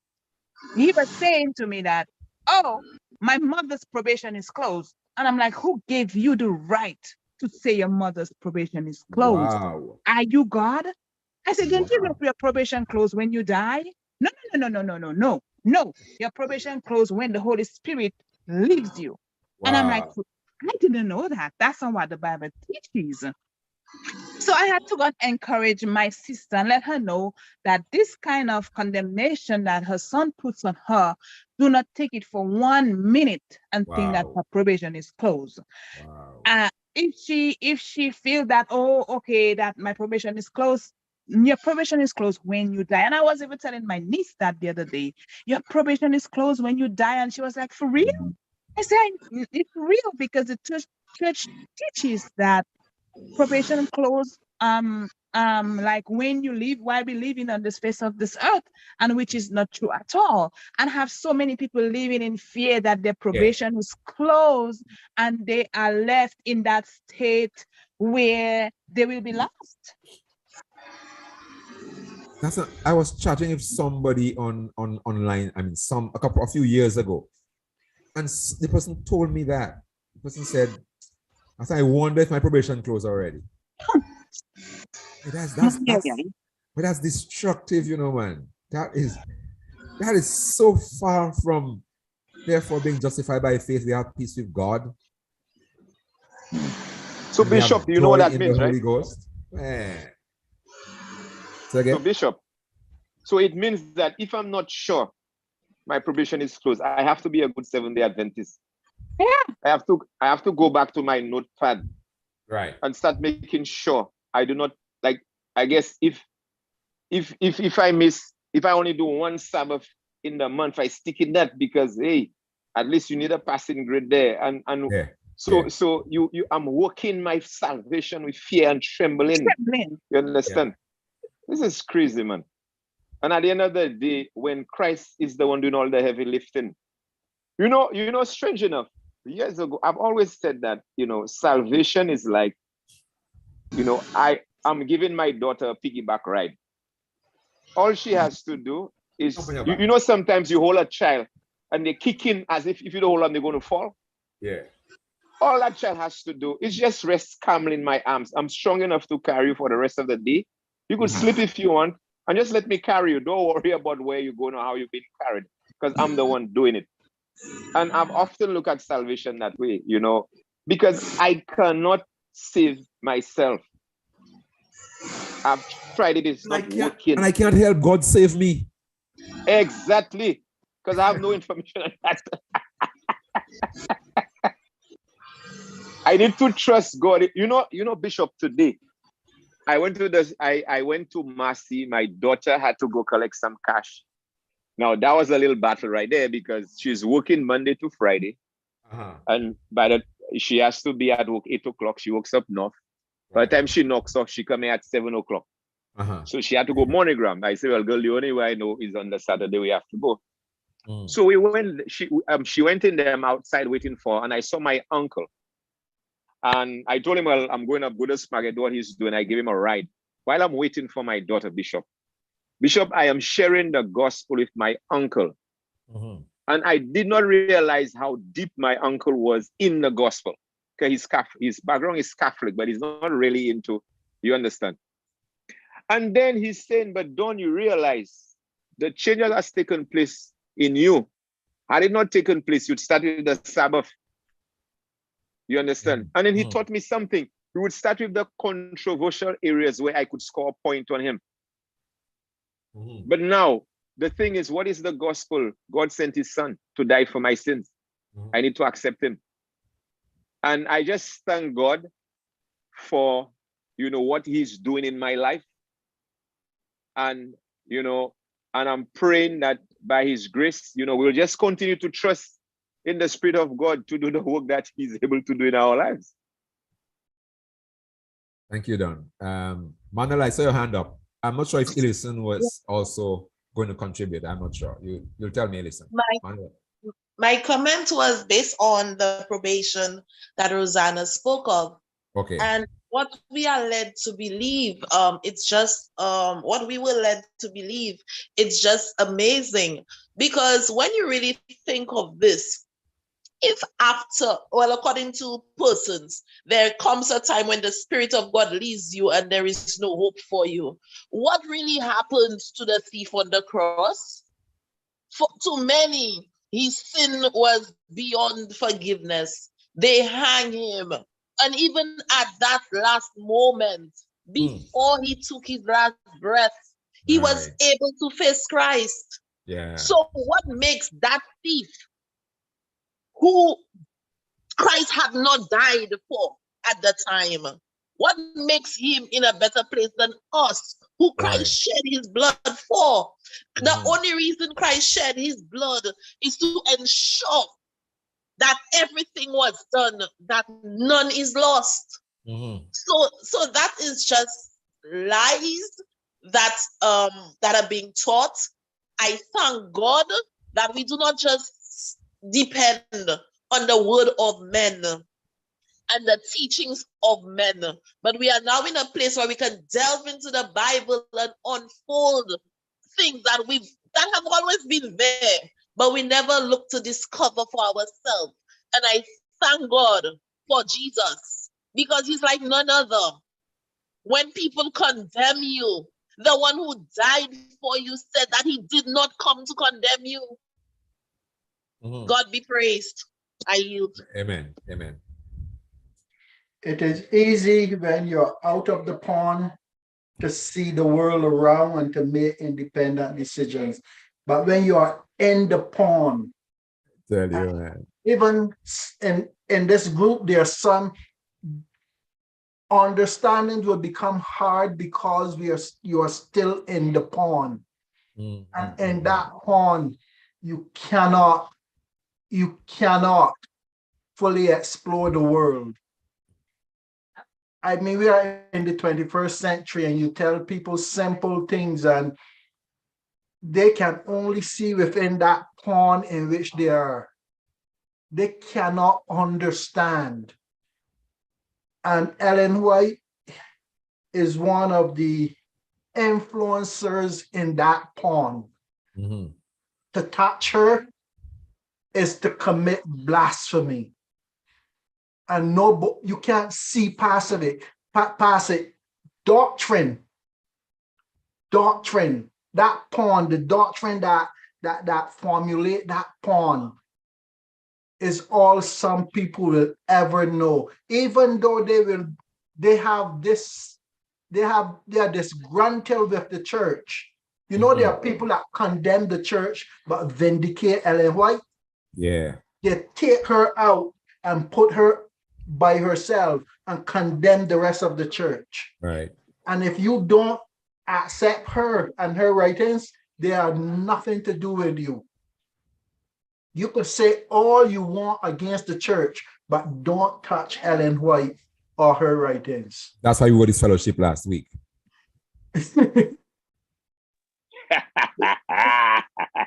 He was saying to me that, "Oh, my mother's probation is closed." And I'm like, "Who gave you the right to say your mother's probation is closed? Wow. Are you God?" I said, "Don't you know your probation closed when you die?" No. Your probation closed when the Holy Spirit leaves you. Wow. And I'm like, I didn't know that. That's not what the Bible teaches. So I had to go and encourage my sister and let her know that this kind of condemnation that her son puts on her, do not take it for 1 minute and think that her probation is closed. Wow. If she feels that, oh, okay, that my probation is closed, your probation is closed when you die. And I was even telling my niece that the other day, your probation is closed when you die. And she was like, "For real?" I said, "It's real, because the church teaches that probation closed like when you live while we living on the face of this earth, and which is not true at all. And have so many people living in fear that their probation is closed and they are left in that state where they will be lost." I was chatting with somebody online. I mean, a few years ago, and the person told me that. The person said, "I said, I wonder if my probation closed already." That's destructive, you know, man. That is so far from, therefore, being justified by faith. We have peace with God. So, Bishop, you know what that means, right? Holy Ghost. Man. So, Bishop, so it means that if I'm not sure my probation is closed, I have to be a good Seventh-day Adventist. Yeah. I have to go back to my notepad, right, and start making sure I do not, like, I guess if I only do one Sabbath in the month, I stick in that, because hey, at least you need a passing grade there. So I'm working my salvation with fear and trembling. You understand? This is crazy, man. And at the end of the day, when Christ is the one doing all the heavy lifting, you know, strange enough, years ago, I've always said that, salvation is like, I'm giving my daughter a piggyback ride. All she has to do is, sometimes you hold a child and they kick in as if you don't hold on, they're going to fall. Yeah. All that child has to do is just rest calmly in my arms. I'm strong enough to carry you for the rest of the day. You could sleep if you want, and just let me carry you. Don't worry about where you're going or how you've been carried, because I'm the one doing it. And I've often looked at salvation that way, you know, because I cannot save myself. I've tried it, it's not working. And I can't help God save me. Exactly, because I have no information on that. I need to trust God. You know, Bishop, today I went to Massey. My daughter had to go collect some cash. Now that was a little battle right there because she's working Monday to Friday. And she has to be at work 8 o'clock. She works up north. By the time she knocks off, she come here at 7 o'clock. So she had to go monogram. I said, well, girl, the only way I know is on the Saturday we have to go. So we went, she went in there, I'm outside waiting for her, and I saw my uncle. And I told him, well, I'm going up Good Spaghetti, what he's doing. I gave him a ride while I'm waiting for my daughter, Bishop. Bishop, I am sharing the gospel with my uncle. And I did not realize how deep my uncle was in the gospel. Because his background is Catholic, but he's not really into, you understand? And then he's saying, but don't you realize the change that has taken place in you? Had it not taken place, you'd start with the Sabbath. You understand? And then he taught me something. We would start with the controversial areas where I could score a point on him. But now, the thing is, what is the gospel? God sent his son to die for my sins. I need to accept him. And I just thank God for, you know, what he's doing in my life. And, you know, and I'm praying that by his grace, you know, we'll just continue to trust in the Spirit of God to do the work that he's able to do in our lives. Thank you, Don. Manuel, I saw your hand up. I'm not sure if Ellison was also going to contribute. I'm not sure. You'll tell me, Ellison. My comment was based on the probation that Rosanna spoke of. Okay. And what we are led to believe, it's just what we were led to believe. It's just amazing. Because when you really think of this, if after, well, according to persons, there comes a time when the Spirit of God leaves you and there is no hope for you, what really happens to the thief on the cross? To many, his sin was beyond forgiveness. They hang him. And even at that last moment, before he took his last breath, he was able to face Christ. Yeah. So what makes that thief, who Christ had not died for at the time, what makes him in a better place than us, who Christ shed his blood for? The only reason Christ shed his blood is to ensure that everything was done, that none is lost. So that is just lies that are being taught. I thank God that we do not just depend on the word of men and the teachings of men, but we are now in a place where we can delve into the Bible and unfold things that have always been there, but we never look to discover for ourselves. And I thank God for Jesus, because he's like none other. When people condemn you, the one who died for you said that he did not come to condemn you. God be praised. I yield. Amen. Amen. It is easy when you're out of the pond to see the world around and to make independent decisions. But when you are in the pond, tell you, man. Even in this group, there are some understandings will become hard because you are still in the pond. And in that pond, you cannot fully explore the world. I mean, we are in the 21st century and you tell people simple things and they can only see within that pond in which they are. They cannot understand. And Ellen White is one of the influencers in that pond. To touch her is to commit blasphemy. And no, you can't see past it. Past it. Doctrine. That pawn, the doctrine that formulate that pawn is all some people will ever know. Even though they are disgruntled with the church. You know, there are people that condemn the church but vindicate Ellen White. Yeah. They take her out and put her by herself and condemn the rest of the church. Right. And if you don't accept her and her writings, they have nothing to do with you. You could say all you want against the church, but don't touch Ellen White or her writings. That's why we were this fellowship last week.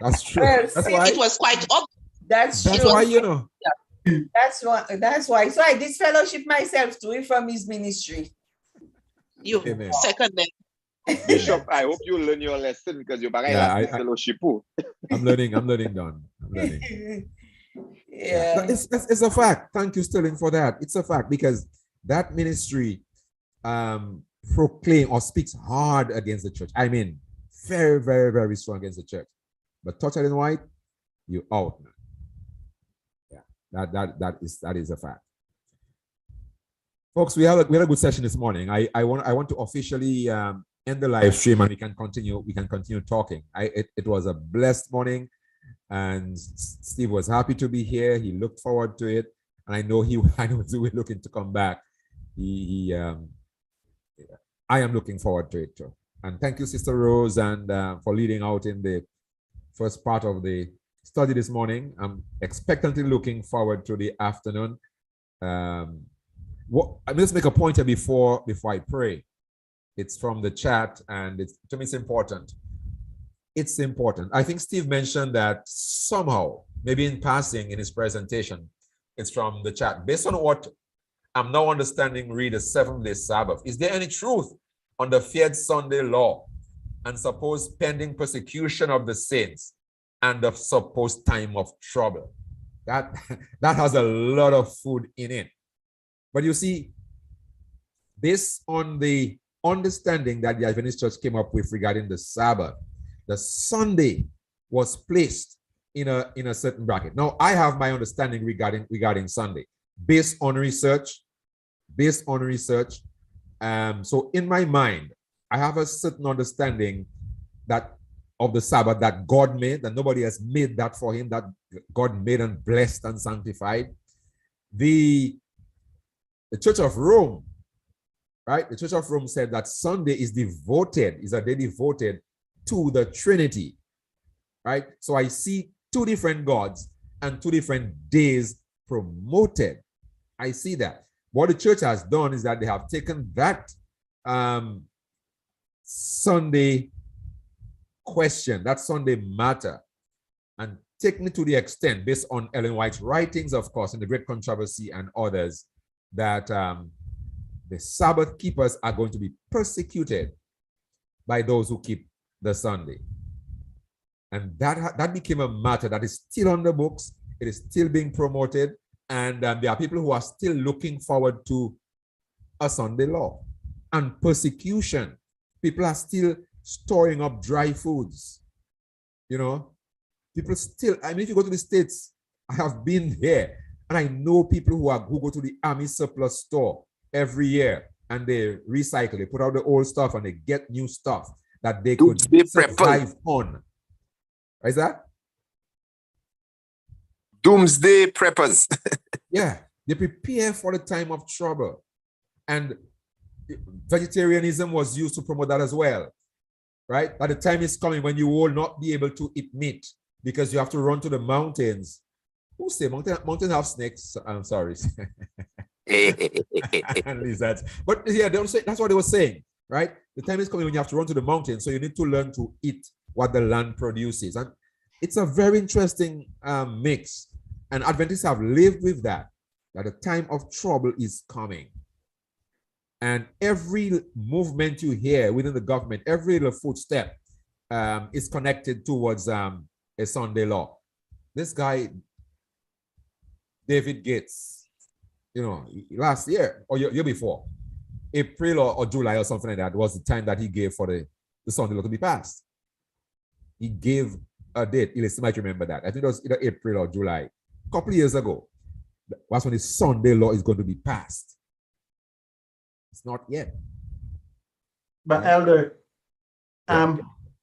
That's true. That's why it was quite obvious. That's why, you know. That's why. So I disfellowship myself too from his ministry. You second them. Bishop, I hope you learn your lesson because you're back at fellowship. I'm learning, Don. I'm learning. Yeah. It's a fact. Thank you, Sterling, for that. It's a fact because that ministry proclaim or speaks hard against the church. I mean, very, very, very strong against the church. But touch Ellen White, you out, man. Yeah, that is a fact. Folks, we had a good session this morning. I want to officially end the live stream and we can continue talking. It was a blessed morning and Steve was happy to be here. He looked forward to it. And I know he was looking to come back. I am looking forward to it too. And thank you, Sister Rose, and for leading out in the first part of the study this morning. I'm expectantly looking forward to the afternoon. Let's make a point here before I pray. It's from the chat, and to me it's important. It's important. I think Steve mentioned that somehow, maybe in passing in his presentation, it's from the chat. Based on what I'm now understanding, read the 7th-day Sabbath. Is there any truth on the feared Sunday law and supposed pending persecution of the saints and the supposed time of trouble? That has a lot of food in it. But you see, based on the understanding that the Adventist Church came up with regarding the Sabbath, the Sunday was placed in a certain bracket. Now, I have my understanding regarding Sunday, based on research. So in my mind, I have a certain understanding that of the Sabbath that God made, that nobody has made that for him, that God made and blessed and sanctified. The Church of Rome, right? The Church of Rome said that Sunday is a day devoted to the Trinity, right? So I see two different gods and two different days promoted. I see that. What the church has done is that they have taken that Sunday question, that Sunday matter, and taken it to the extent, based on Ellen White's writings, of course, in the Great Controversy and others, that the Sabbath keepers are going to be persecuted by those who keep the Sunday. And that became a matter that is still on the books. It is still being promoted. And there are people who are still looking forward to a Sunday law and persecution. People are still storing up dry foods. You know, people still, I mean, if you go to the States, I have been here and I know people who go to the Army surplus store every year and they recycle, they put out the old stuff and they get new stuff that they could survive on. What is that? Doomsday preppers. Yeah, they prepare for the time of trouble. And vegetarianism was used to promote that as well, right? That the time is coming when you will not be able to eat meat because you have to run to the mountains. Who say mountains have snakes? I'm sorry. And lizards. But yeah, they don't say, that's what they were saying, right? The time is coming when you have to run to the mountains, so you need to learn to eat what the land produces. And it's a very interesting mix. And Adventists have lived with that the time of trouble is coming. And every movement you hear within the government, every little footstep is connected towards a Sunday law. This guy, David Gates, last year or year before, April or July or something like that was the time that he gave for the Sunday law to be passed. He gave a date. You might remember that. I think it was either April or July, a couple of years ago. That's when the Sunday law is going to be passed. It's not yet. But Elder,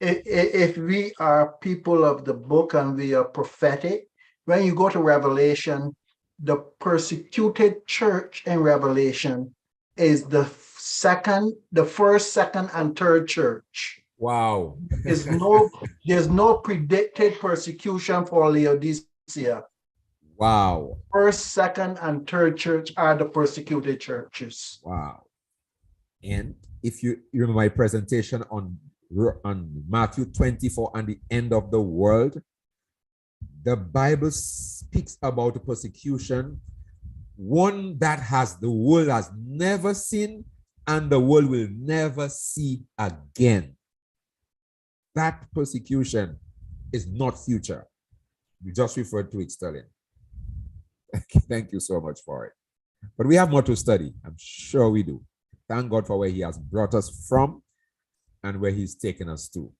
if we are people of the book and we are prophetic, when you go to Revelation, the persecuted church in Revelation is the first, second, and third church. Wow. There's no predicted persecution for Laodicea. Wow. First, second, and third church are the persecuted churches. Wow. And if you remember my presentation on Matthew 24 and the end of the world, the Bible speaks about the persecution, one that the world has never seen and the world will never see again. That persecution is not future. You just referred to it, Sterling. Thank you so much for it. But we have more to study. I'm sure we do. Thank God for where he has brought us from and where he's taken us to.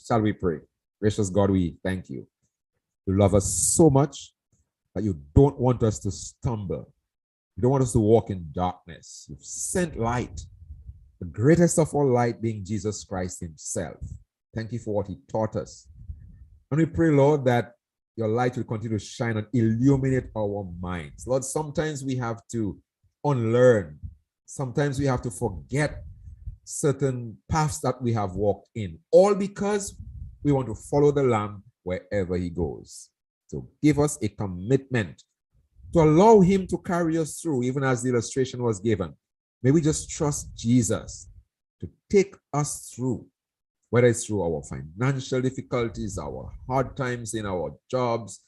Shall we pray? Gracious God, we thank you. You love us so much that you don't want us to stumble. You don't want us to walk in darkness. You've sent light, the greatest of all light being Jesus Christ himself. Thank you for what he taught us. And we pray, Lord, that your light will continue to shine and illuminate our minds. Lord, sometimes we have to unlearn. Sometimes we have to forget certain paths that we have walked in, all because we want to follow the Lamb wherever he goes. So give us a commitment to allow him to carry us through, even as the illustration was given. May we just trust Jesus to take us through, whether it's through our financial difficulties, our hard times in our jobs,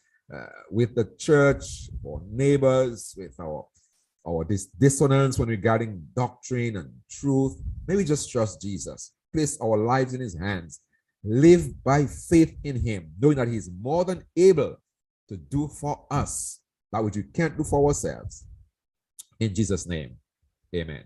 with the church, or neighbors, with our dissonance when regarding doctrine and truth. May we just trust Jesus, place our lives in his hands, live by faith in him, knowing that he's more than able to do for us that which we can't do for ourselves. In Jesus' name, amen.